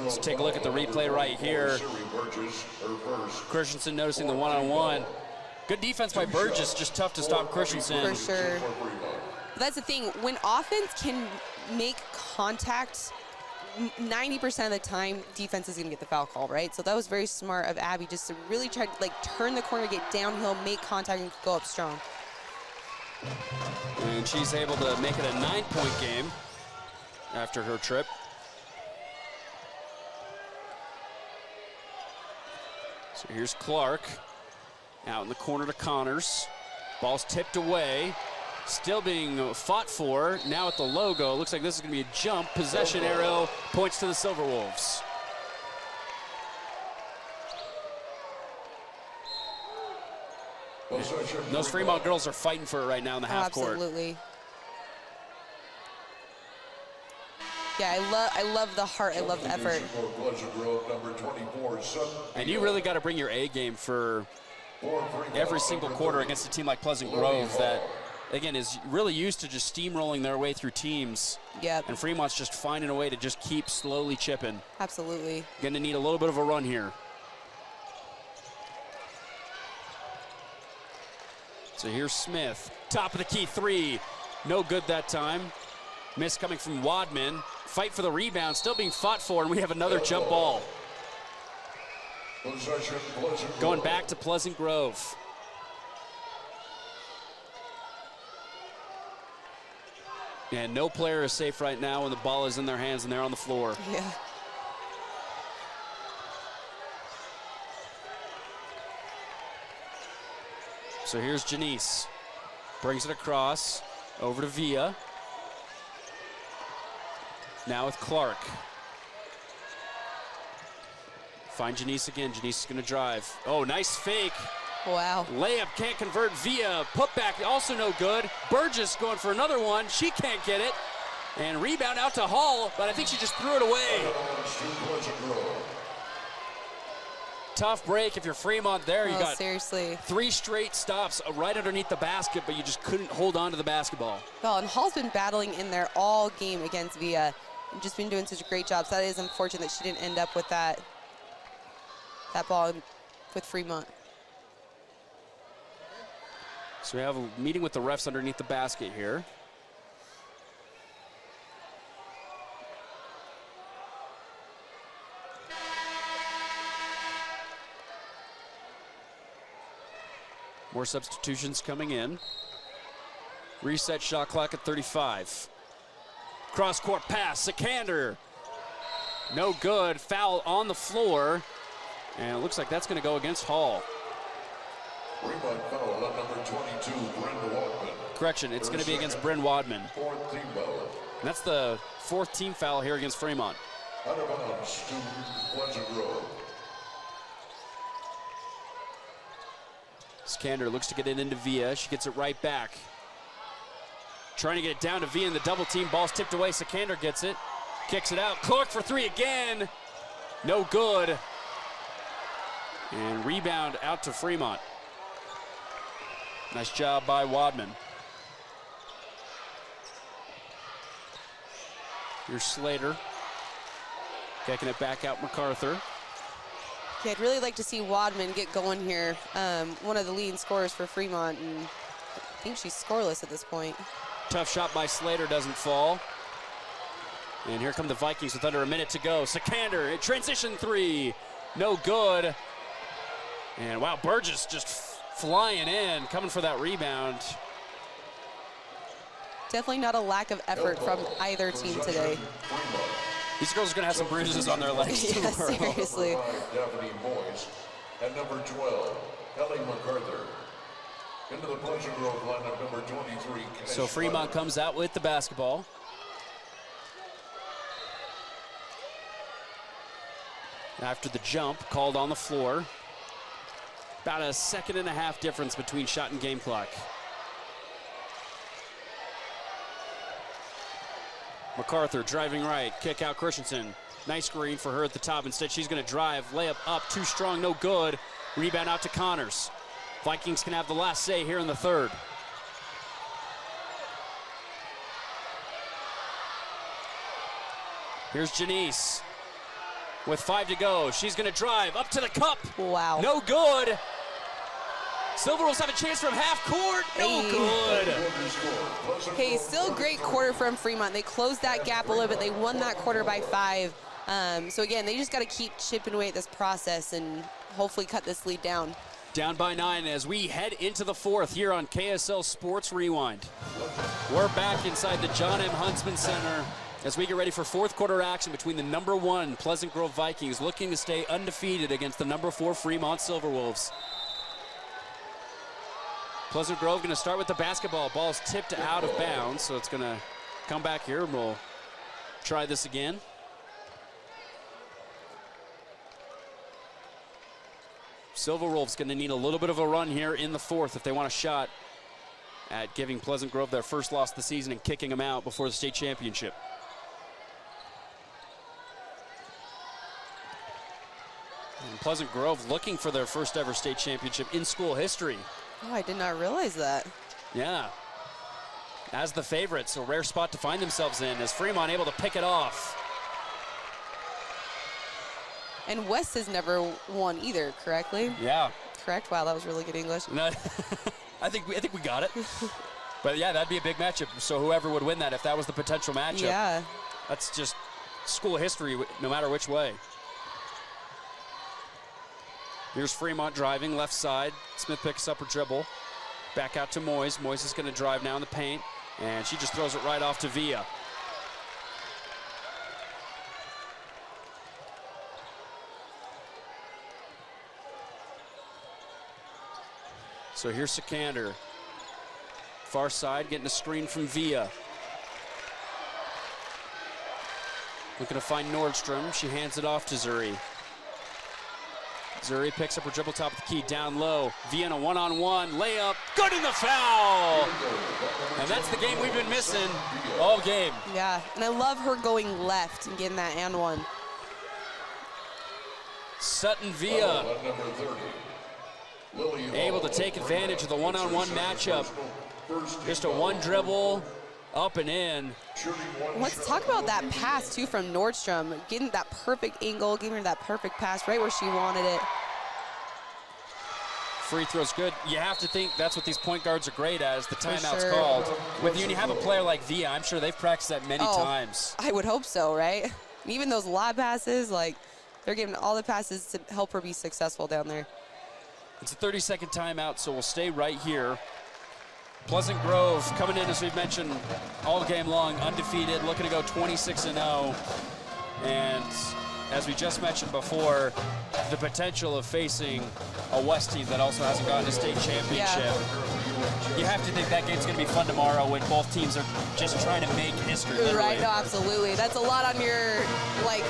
Let's take a look at the replay right here. Christensen noticing the one-on-one. Good defense by Burgess, just tough to stop Christensen. For sure. That's the thing. When offense can make contact, 90% of the time, defense is going to get the foul call, right? So that was very smart of Abby just to really try to like turn the corner, get downhill, make contact, and go up strong. And she's able to make it a 9-point game after her trip. So here's Clark out in the corner to Connors. Ball's tipped away. Still being fought for. Now at the logo, looks like this is going to be a jump. Possession arrow points to the Silverwolves. Those Fremont girls are fighting for it right now in the half court. Absolutely. Yeah, I love the heart. I love the effort. And you really got to bring your A game for every single quarter against a team like Pleasant Grove that again, is really used to just steamrolling their way through teams. Yep. And Fremont's just finding a way to just keep slowly chipping. Absolutely. Going to need a little bit of a run here. So here's Smith. Top of the key three. No good that time. Miss coming from Wadman. Fight for the rebound, still being fought for, and we have another jump ball. Going back to Pleasant Grove. And no player is safe right now when the ball is in their hands and they're on the floor. Yeah. So here's Janice. Brings it across, over to Villa. Now with Clark. Find Janice again. Janice is going to drive. Oh, nice fake. Wow. Layup can't convert. Villa. Putback also no good. Burgess going for another one. She can't get it. And rebound out to Hall, but I think she just threw it away. Tough break if you're Fremont there. You got seriously 3 straight stops right underneath the basket, but you just couldn't hold on to the basketball. Well, and Hall's been battling in there all game against Villa. And just been doing such a great job. So that is unfortunate that she didn't end up with that ball with Fremont. So we have a meeting with the refs underneath the basket here. More substitutions coming in. Reset shot clock at 35. Cross-court pass, Sikander. No good, foul on the floor. And it looks like that's gonna go against Hall. Fremont foul on number 22, Brenda Walkman. Correction, it's gonna be against Bryn Wadman. 4th team foul. And that's the 4th team foul here against Fremont. Out of bounds to Pleasant Grove. Sikander looks to get it into Villa. She gets it right back. Trying to get it down to Villa in the double team. Ball's tipped away. Sikander gets it. Kicks it out. Clark for 3 again. No good. And rebound out to Fremont. Nice job by Wadman. Here's Slater. Kicking it back out MacArthur. Okay, I'd really like to see Wadman get going here. One of the leading scorers for Fremont, and I think she's scoreless at this point. Tough shot by Slater, doesn't fall. And here come the Vikings with under a minute to go. Sikander, a transition 3, no good. And wow, Burgess just flying in, coming for that rebound. Definitely not a lack of effort from either team today. These girls are gonna have some bruises on their legs Yeah, tomorrow. seriously. Daphne Boyce and number 12, Ellie MacArthur. Into the Pleasant Grove lineup, number 23. So Fremont comes out with the basketball. After the jump, called on the floor. About a 1.5 seconds difference between shot and game clock. MacArthur driving right, kick out Christensen. Nice screen for her at the top. Instead, she's going to drive, layup up, too strong, no good. Rebound out to Connors. Vikings can have the last say here in the third. Here's Janice with 5 to go. She's going to drive up to the cup. Wow. No good. Silverwolves have a chance from half court. No good. Hey, still great quarter from Fremont. They closed that gap a little bit. They won that quarter by 5. So again, they just got to keep chipping away at this process and hopefully cut this lead down. Down by 9 as we head into the fourth here on KSL Sports Rewind. We're back inside the John M. Huntsman Center as we get ready for fourth quarter action between the number 1 Pleasant Grove Vikings looking to stay undefeated against the number 4 Fremont Silverwolves. Pleasant Grove going to start with the basketball. Ball's tipped out of bounds, so it's going to come back here and we'll try this again. Silverwolves going to need a little bit of a run here in the fourth if they want a shot at giving Pleasant Grove their first loss of the season and kicking them out before the state championship. And Pleasant Grove looking for their first ever state championship in school history. Oh, I did not realize that. Yeah. as the favorites. A rare spot to find themselves in as Fremont able to pick it off. And West has never won either, correctly? Yeah. Correct? Wow, that was really good English. No, I think we got it. But yeah, that'd be a big matchup. So whoever would win that, if that was the potential matchup, Yeah. that's just school history, no matter which way. Here's Fremont driving left side. Smith picks up her dribble. Back out to Moyes. Moyes is going to drive now in the paint, and she just throws it right off to Villa. So here's Sikander. Far side, getting a screen from Villa. Looking to find Nordstrom. She hands it off to Zuri. Zuri picks up her dribble top of the key, down low. Villa in a one-on-one, layup, good in the foul! And that's the game we've been missing all game. Yeah, and I love her going left and getting that and one. Sutton Villa able to take advantage of the one-on-one matchup. Just a one dribble, up and in. Let's talk about that pass, too, from Nordstrom. Getting that perfect angle, giving her that perfect pass right where she wanted it. Free throw's good. You have to think that's what these point guards are great at, is the timeout's sure. called. When you have a player like Villa, I'm sure they've practiced that many times. I would hope so, right? Even those lob passes, like, they're giving all the passes to help her be successful down there. It's a 30-second timeout, so we'll stay right here. Pleasant Grove coming in, as we've mentioned, all game long, undefeated, looking to go 26-0. And as we just mentioned before, the potential of facing a West team that also hasn't gotten a state championship. Yeah. You have to think that game's going to be fun tomorrow when both teams are just trying to make history, literally. Right, no, absolutely. That's a lot on your, like,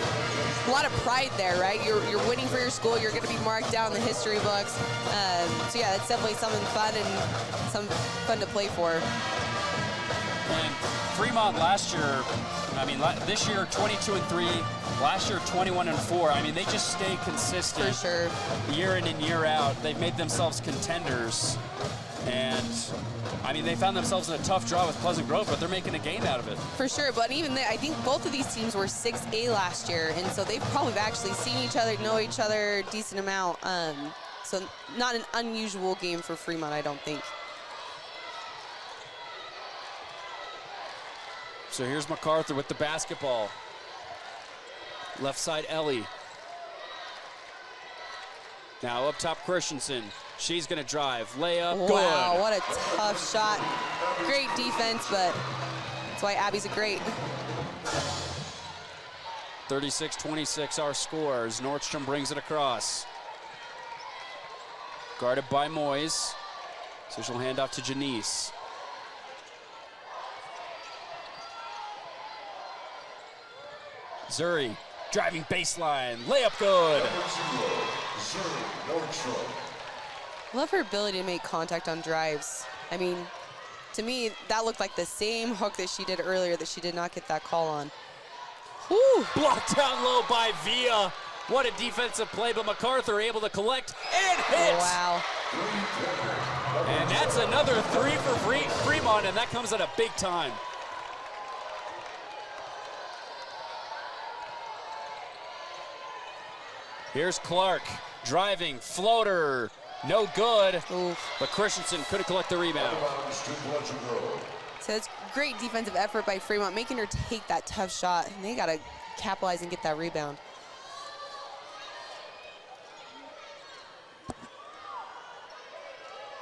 a lot of pride there, right? You're winning for your school. You're going to be marked down in the history books. So, yeah, it's definitely something fun and something fun to play for. And Fremont last year, I mean, this year 22-3, last year 21-4. I mean, they just stay consistent. For sure. Year in and year out. They've made themselves contenders. And, I mean, they found themselves in a tough draw with Pleasant Grove, but they're making a game out of it. For sure, but even I think both of these teams were 6A last year, and so they've probably actually seen each other, know each other a decent amount. So not an unusual game for Fremont, I don't think. So here's MacArthur with the basketball. Left side, Ellie. Now up top, Christensen. She's going to drive. Layup, good. Wow, what a tough shot. Great defense, but that's why Abby's a great. 36-26 our score as Nordstrom brings it across. Guarded by Moyes. So she'll hand off to Janice. Zuri driving baseline. Layup good. Love her ability to make contact on drives. I mean, to me, that looked like the same hook that she did earlier that she did not get that call on. Whew. Blocked down low by Villa. What a defensive play, but MacArthur able to collect and hit. Oh, wow. And that's another three for Fremont, and that comes at a big time. Here's Clark driving, floater, no good. Oof. But Christensen couldn't collect the rebound. So it's great defensive effort by Fremont, making her take that tough shot. And they got to capitalize and get that rebound.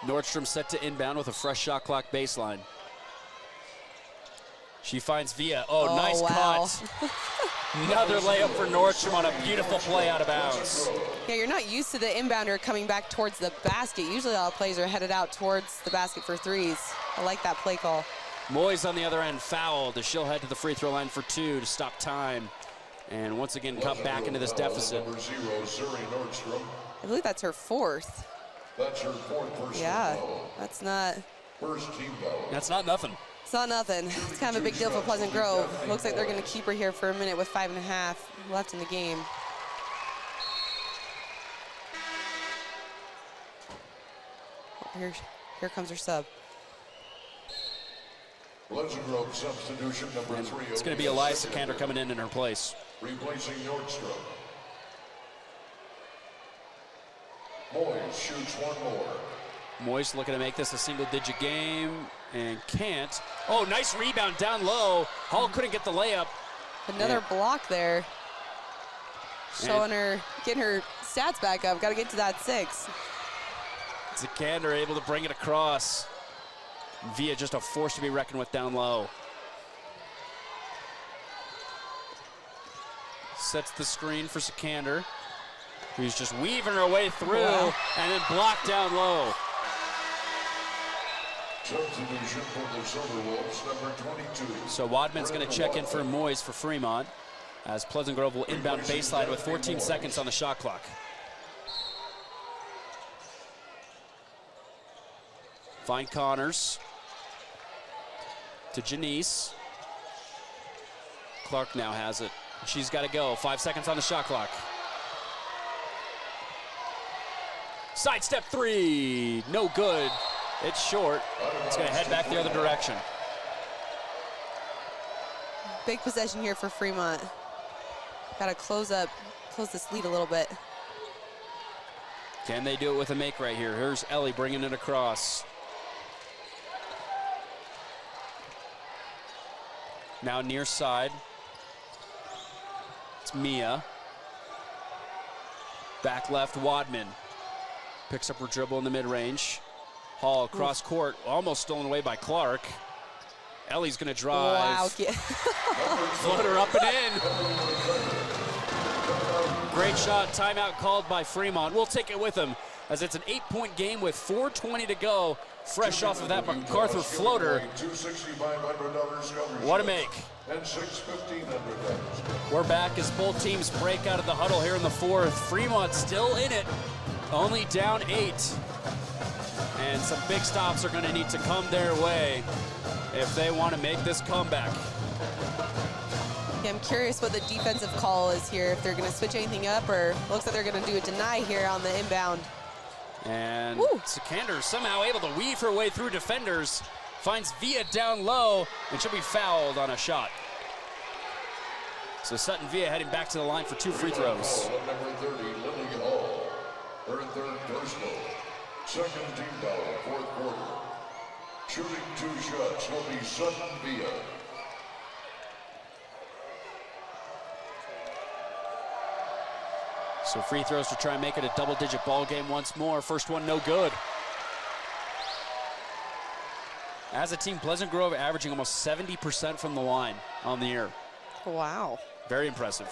Nordstrom set to inbound with a fresh shot clock baseline. She finds Villa. Oh, nice wow. cut. Another layup for Nordstrom on a beautiful play out of bounds. Yeah, you're not used to the inbounder coming back towards the basket. Usually all plays are headed out towards the basket for threes. I like that play call. Moyes on the other end fouled as she'll head to the free throw line for two to stop time. And once again, cut back into this deficit. I believe that's her fourth. That's her fourth personal Yeah, foul. that's not. First team foul. That's not nothing. It's not nothing. It's kind of a big deal for Pleasant Grove. Looks like they're going to keep her here for a minute with 5.5 left in the game. Oh, here comes her sub. Pleasant Grove substitution number 3. It's going to be Elias Sikander coming in her place. Replacing Nordstrom. Moyes shoots one more. Moyes looking to make this a single-digit game and can't. Oh, nice rebound down low. Hall couldn't get the layup. Another block there. Showing her, getting her stats back up. Got to get to that 6. Sikander able to bring it across. Via just a force to be reckoned with down low. Sets the screen for Sikander, who's just weaving her way through and then blocked down low. Substitution for the Silverwolves, number 22. So Wadman's going to check in for Moyes for Fremont, as Pleasant Grove will inbound baseline with 14 seconds on the shot clock. Find Connors to Janice. Clark now has it. She's got to go. 5 seconds on the shot clock. Sidestep 3, no good. It's short. It's going to head back the other direction. Big possession here for Fremont. Got to close this lead a little bit. Can they do it with a make right here? Here's Ellie bringing it across. Now near side. It's Mia. Back left, Wadman. Picks up her dribble in the mid-range. Hall cross court, almost stolen away by Clark. Ellie's gonna drive. Wow. Floater up and in. Great shot, timeout called by Fremont. We'll take it with them as it's an 8-point game with 4:20 to go. Fresh off of that MacArthur floater. What a make. And $1,500. We're back as both teams break out of the huddle here in the 4th. Fremont still in it, only down 8. And some big stops are going to need to come their way if they want to make this comeback. Yeah, I'm curious what the defensive call is here, if they're going to switch anything up, or looks like they're going to do a deny here on the inbound. And Sikander somehow able to weave her way through defenders, finds Via down low, and she'll be fouled on a shot. So Sutton Via heading back to the line for 2 free throws. Number 30, Lily Hall. Her third personal. Second team foul, 4th quarter. Shooting 2 shots will be Sutton Via. So free throws to try and make it a double-digit ball game once more. First one, no good. As a team, Pleasant Grove averaging almost 70% from the line on the year. Wow. Very impressive.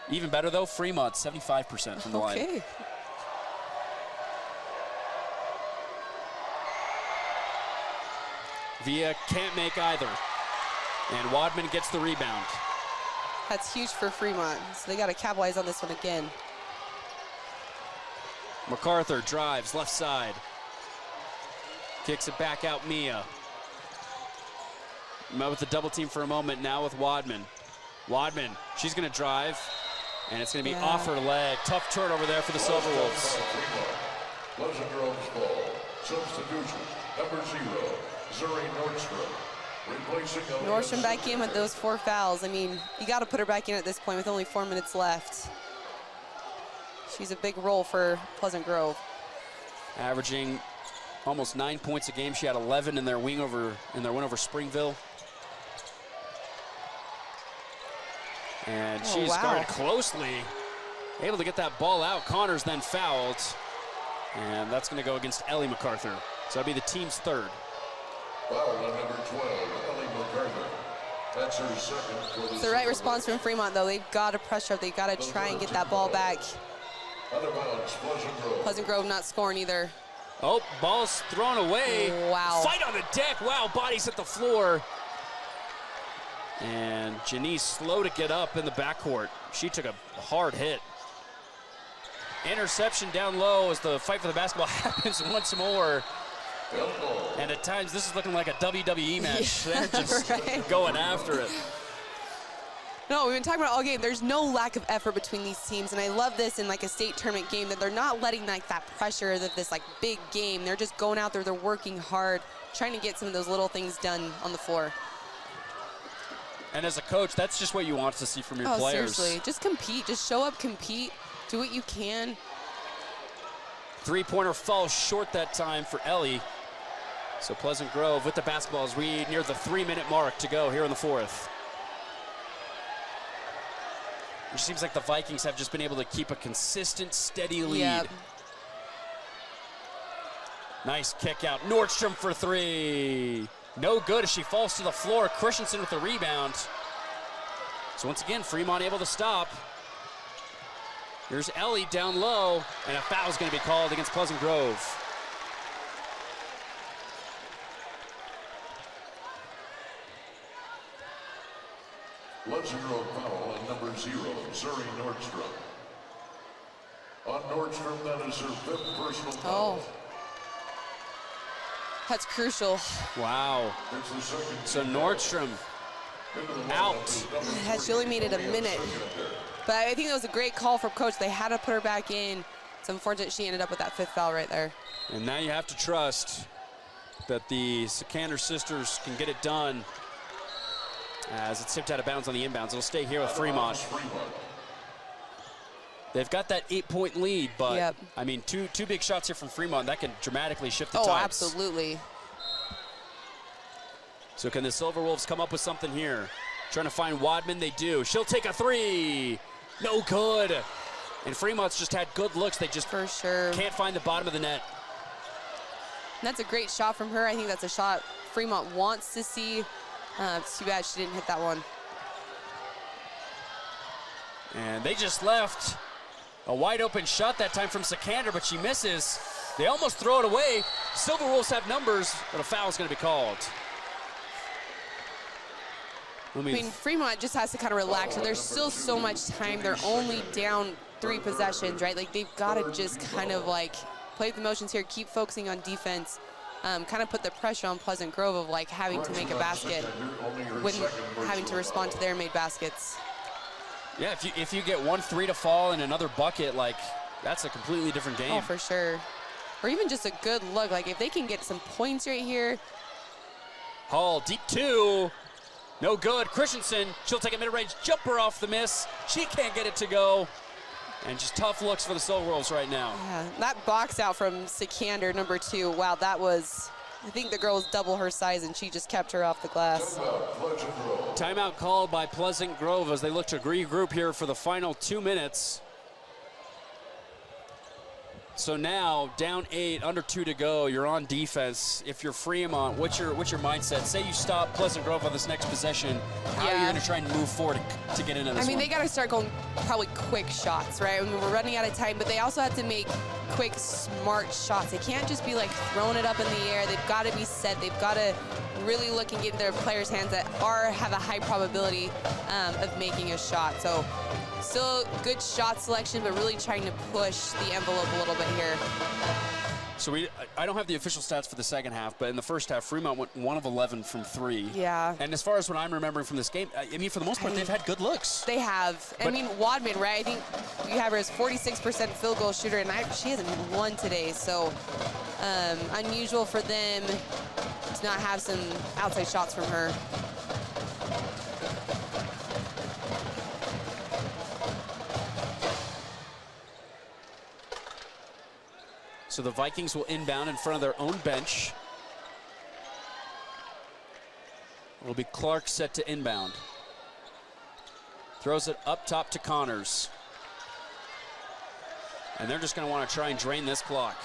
Even better, though, Fremont, 75% from the line. Okay. Via can't make either. And Wadman gets the rebound. That's huge for Fremont, so they got to capitalize on this one again. MacArthur drives left side. Kicks it back out, Mia. Met with the double team for a moment now with Wadman. Wadman, she's going to drive, and it's going to be off her leg. Tough turnover there for the Silverwolves. Pleasant Grove's ball. Substitution, number 0, Zuri Nordstrom. Nordstrom back in with those 4 fouls. I mean, you got to put her back in at this point with only 4 minutes left. She's a big role for Pleasant Grove. Averaging almost 9 points a game. She had 11 in their win over Springville. And she's guarded closely. Able to get that ball out. Connors then fouled. And that's going to go against Ellie MacArthur. So that'll be the team's 3rd. Foul on number 12, Ellie MacArthur. That's her second for the It's the right response from Fremont, though. They've got to pressure up. They've got to try and get that ball back. Out of bounds, Pleasant Grove. Pleasant Grove not scoring either. Oh, ball's thrown away. Wow. Fight on the deck. Wow, bodies hit the floor. And Janice slow to get up in the backcourt. She took a hard hit. Interception down low as the fight for the basketball happens once more. And at times, this is looking like a WWE match. They're just going after it. No, we've been talking about all game. There's no lack of effort between these teams, and I love this in like a state tournament game that they're not letting like that pressure of this like big game. They're just going out there, they're working hard, trying to get some of those little things done on the floor. And as a coach, that's just what you want to see from your players. Seriously, just compete, just show up, compete, do what you can. Three-pointer falls short that time for Ellie. So Pleasant Grove with the basketball as we near the 3-minute mark to go here in the fourth. It seems like the Vikings have just been able to keep a consistent, steady lead. Yep. Nice kick out. Nordstrom for three. No good as she falls to the floor. Christensen with the rebound. So once again, Fremont able to stop. Here's Ellie down low, and a foul is going to be called against Pleasant Grove. Pleasant Grove foul on number 0, Zuri Nordstrom. On Nordstrom, that is her 5th personal foul. That's crucial. Wow. It's the second So Nordstrom out. Yeah, she only made it a minute. But I think that was a great call from coach. They had to put her back in. It's unfortunate she ended up with that 5th foul right there. And now you have to trust that the Sikander sisters can get it done as it's tipped out of bounds on the inbounds. It'll stay here with Fremont. They've got that 8-point lead, but I mean, two big shots here from Fremont. That can dramatically shift the tides. Oh, absolutely. So can the Silverwolves come up with something here? Trying to find Wadman, they do. She'll take a three. No good. And Fremont's just had good looks. They just for sure can't find the bottom of the net. And that's a great shot from her. I think that's a shot Fremont wants to see. It's too bad she didn't hit that one. And they just left a wide open shot that time from Sikander, but she misses. They almost throw it away. Silverwolves have numbers, but a foul is going to be called. I mean, Fremont just has to kind of relax, and there's still so much time. They're only down 3 possessions, right? Like, they've got to just kind of, like, play with the motions here, keep focusing on defense, kind of put the pressure on Pleasant Grove of, like, having to make a basket when having to respond to their made baskets. Yeah, if you get 1 3 to fall and another bucket, like, that's a completely different game. Oh, for sure. Or even just a good look. Like, if they can get some points right here. Hall, deep 2. No good. Christensen, she'll take a mid-range jumper off the miss. She can't get it to go. And just tough looks for the Silverwolves right now. Yeah, that box out from Sikander, number 2. Wow, that was, I think the girl was double her size, and she just kept her off the glass. Timeout called by Pleasant Grove as they look to regroup here for the final 2 minutes. So now, down 8, under 2 to go, you're on defense. If you're Fremont, what's your mindset? Say you stop Pleasant Grove on this next possession, how are you going to try and move forward to get into this I mean, one? they got to start going probably quick shots, right? I mean, we're running out of time, but they also have to make quick, smart shots. They can't just be, like, throwing it up in the air. They've got to be set. They've got to really look and get in their players' hands that have a high probability of making a shot. So still good shot selection, but really trying to push the envelope a little bit here. So I don't have the official stats for the second half, but in the first half, Fremont went 1 of 11 from 3. Yeah. And as far as what I'm remembering from this game, I mean, for the most part, they've had good looks. They have. I mean, Wadman, right? I think you have her as 46% field goal shooter, and she hasn't hit 1 today. So unusual for them to not have some outside shots from her. So the Vikings will inbound in front of their own bench. It'll be Clark set to inbound. Throws it up top to Connors. And they're just going to want to try and drain this clock.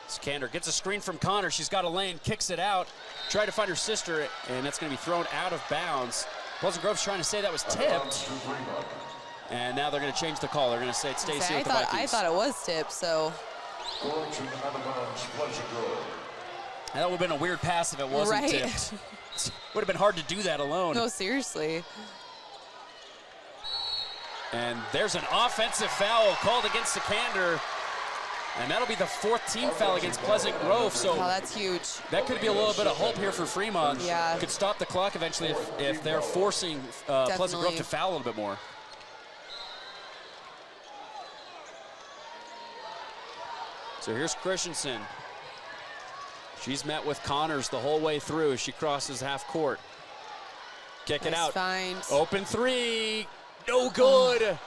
Sikander gets a screen from Connors. She's got a lane, kicks it out. Try to find her sister, and that's going to be thrown out of bounds. Pleasant Grove's trying to say that was tipped. And now they're going to change the call. They're going to say it stays here with the Vikings. I thought it was tipped, so. That would have been a weird pass if it wasn't tipped. Would have been hard to do that alone. No, seriously. And there's an offensive foul called against Sikander. And that'll be the 4th team foul against Pleasant Grove. So Oh, that's huge. that could be a little bit of hope here for Fremont. Yeah. Could stop the clock eventually if they're forcing Pleasant Grove to foul a little bit more. So here's Christensen. She's met with Connors the whole way through as she crosses half court. Kick it out. Find. Open three. No good.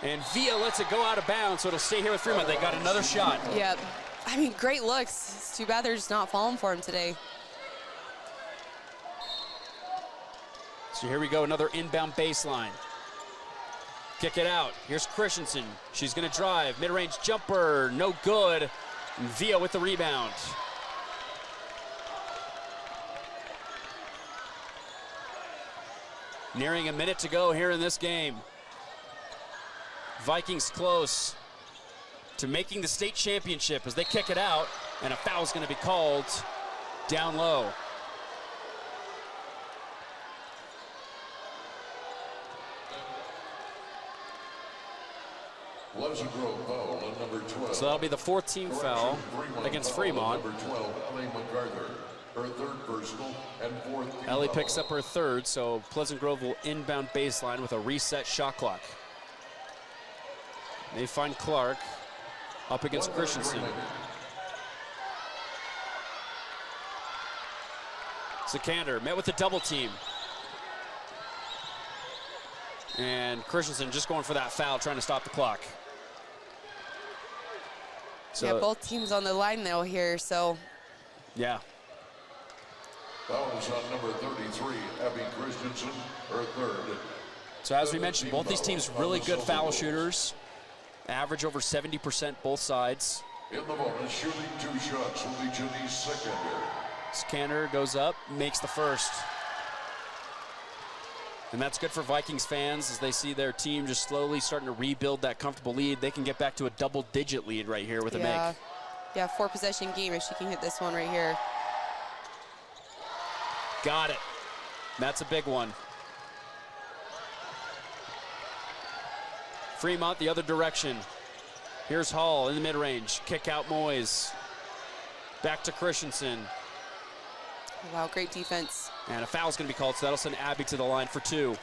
And Villa lets it go out of bounds, so it'll stay here with Fremont. They got another shot. Yep. I mean, great looks. It's too bad they're just not falling for him today. So here we go, another inbound baseline. Kick it out. Here's Christensen. She's going to drive. Mid-range jumper. No good. And Villa with the rebound. Nearing a minute to go here in this game. Vikings close to making the state championship as they kick it out, and a foul's going to be called down low. Pleasant Grove foul on number 12. So that'll be the 4th team foul against Fremont. Number 12, Clay MacArthur. Her 3rd personal and 4th team Ellie foul. picks up her 3rd, so Pleasant Grove will inbound baseline with a reset shot clock. They find Clark up against Christensen. Sikander met with the double team. And Christensen just going for that foul, trying to stop the clock. So, Yeah, both teams on the line now here, so. Yeah. Foul is on number 33, Abby Christensen, her 3rd. So as we mentioned, both these teams really good foul shooters. Average over 70% both sides. In the bonus, shooting 2 shots will be Janice Sikander. Scanner goes up, makes the first. And that's good for Vikings fans as they see their team just slowly starting to rebuild that comfortable lead. They can get back to a double-digit lead right here with a make. Yeah, 4-possession game if she can hit this one right here. Got it. That's a big one. Fremont the other direction. Here's Hall in the mid-range. Kick out Moyes. Back to Christensen. Wow, great defense. And a foul's going to be called, so that'll send Abby to the line for 2.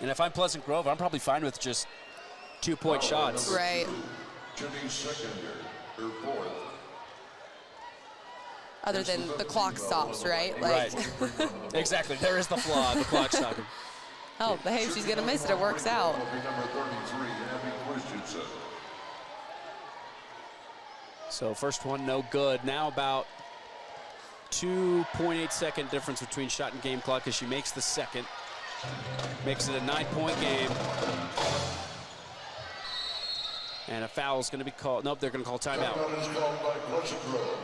And if I'm Pleasant Grove, I'm probably fine with just 2-point shots. Right. Janice Sikander, her 4th. Other than the clock stops, right? Right. Exactly. There is the flaw, the clock stopping. Oh, but hey, if she's going to miss it, it works out. Will be number 33, Abby Christensen. So first one, no good. Now about 2.8 second difference between shot and game clock as she makes the second. Makes it a 9-point game. And a foul is going to be called. Nope, they're going to call timeout. Timeout is called by Pleasant Grove.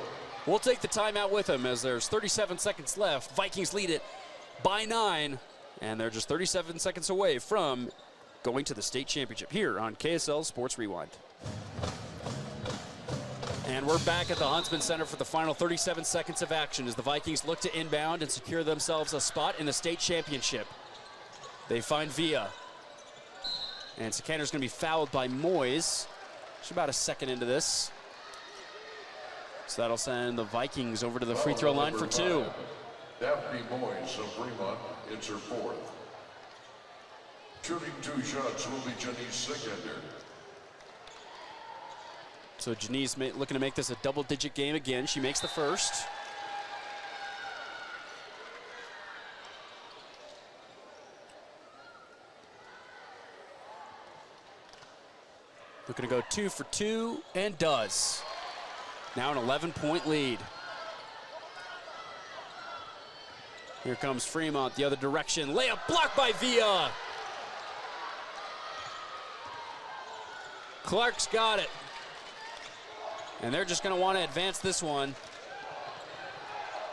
We'll take the timeout with them as there's 37 seconds left. Vikings lead it by 9, and they're just 37 seconds away from going to the state championship here on KSL Sports Rewind. And we're back at the Huntsman Center for the final 37 seconds of action as the Vikings look to inbound and secure themselves a spot in the state championship. They find Villa. And Sikander's going to be fouled by Moyes. She's about a second into this. So that'll send the Vikings over to the free throw line for 2. Daphne Moyes of Fremont, it's her 4th. Shooting 2 shots will be Janice Sikander. So Janice looking to make this a double-digit game again. She makes the first. Looking to go 2 for 2, and does. Now an 11-point lead. Here comes Fremont the other direction. Layup blocked by Villa. Clark's got it. And they're just going to want to advance this one.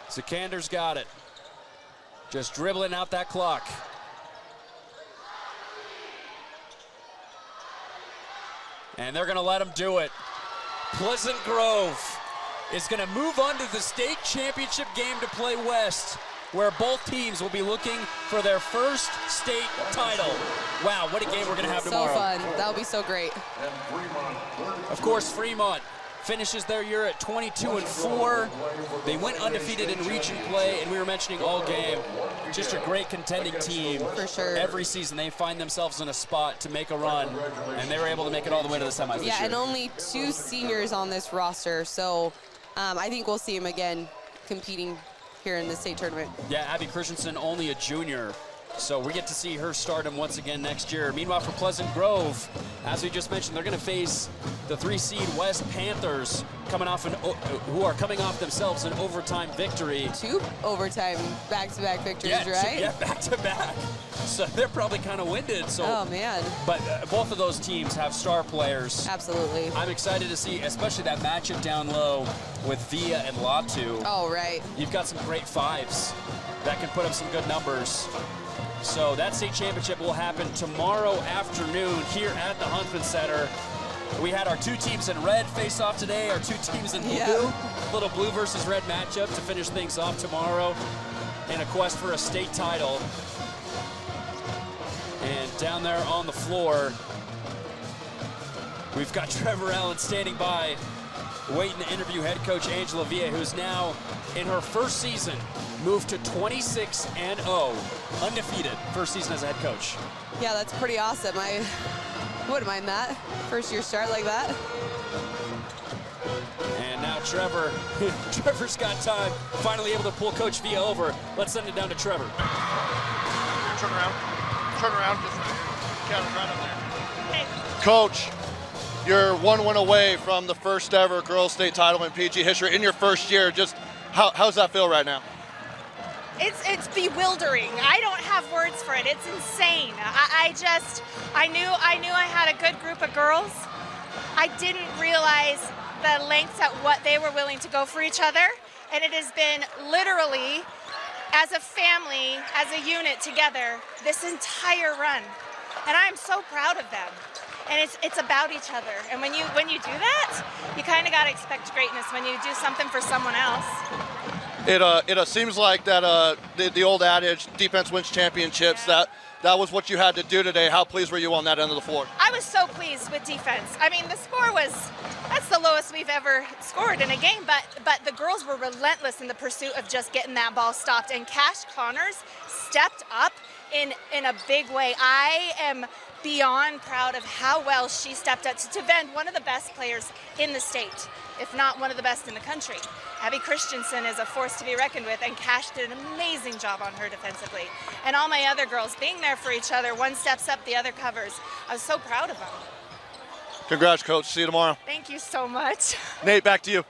Sikander's got it. Just dribbling out that clock. And they're going to let him do it. Pleasant Grove is going to move on to the state championship game to play West where both teams will be looking for their first state title. Wow, what a game we're going to have So tomorrow. fun. That'll be so great. Of course, Fremont finishes their year at 22-4. They went undefeated in region play, and we were mentioning all game, just a great contending team. For sure. Every season they find themselves in a spot to make a run, and they were able to make it all the way to the semis this year. Yeah, and only 2 seniors on this roster, so I think we'll see him again competing here in the state tournament. Yeah, Abby Christensen, only a junior. So we get to see her stardom once again next year. Meanwhile, for Pleasant Grove, as we just mentioned, they're going to face the 3-seed West Panthers, who are coming off themselves an overtime victory. 2 overtime back-to-back victories, right? Yeah, back-to-back. So they're probably kind of winded. So, oh, man. But both of those teams have star players. Absolutely. I'm excited to see, especially that matchup down low with Via and Latu. Oh, right. You've got some great 5s that can put up some good numbers. So that state championship will happen tomorrow afternoon here at the Huntsman Center. We had our 2 teams in red face off today, our 2 teams in blue. Yeah. Little blue versus red matchup to finish things off tomorrow in a quest for a state title. And down there on the floor, we've got Trevor Allen standing by, waiting to interview head coach Angela Villa, who's now in her first season, moved to 26-0, undefeated, first season as a head coach. Yeah, that's pretty awesome. I wouldn't mind that. First year start like that. And now Trevor's got time, finally able to pull Coach Villa over. Let's send it down to Trevor. Turn around, just count right up there. Hey. Coach, you're 1 win away from the first ever girls state title in PG history in your first year. Just how's that feel right now? It's bewildering. I don't have words for it. It's insane. I knew I had a good group of girls. I didn't realize the lengths at what they were willing to go for each other. And it has been literally, as a family, as a unit together, this entire run. And I'm so proud of them. And it's about each other. And when you do that, you kind of got to expect greatness when you do something for someone else. It seems like that the old adage, defense wins championships. Yeah. That was what you had to do today. How pleased were you on that end of the floor? I was so pleased with defense. I mean, the score that's the lowest we've ever scored in a game, but the girls were relentless in the pursuit of just getting that ball stopped. And Cash Connors stepped up in a big way. I am beyond proud of how well she stepped up to defend one of the best players in the state, if not one of the best in the country. Abby Christensen is a force to be reckoned with, and Cash did an amazing job on her defensively. And all my other girls being there for each other, one steps up, the other covers. I was so proud of them. Congrats, Coach. See you tomorrow. Thank you so much. Nate, back to you.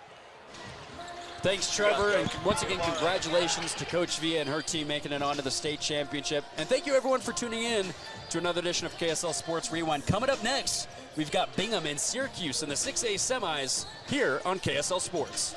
Thanks, Trevor, and once again, congratulations to Coach Villa and her team making it onto the state championship. And thank you, everyone, for tuning in to another edition of KSL Sports Rewind. Coming up next, we've got Bingham and Syracuse in the 6A semis here on KSL Sports.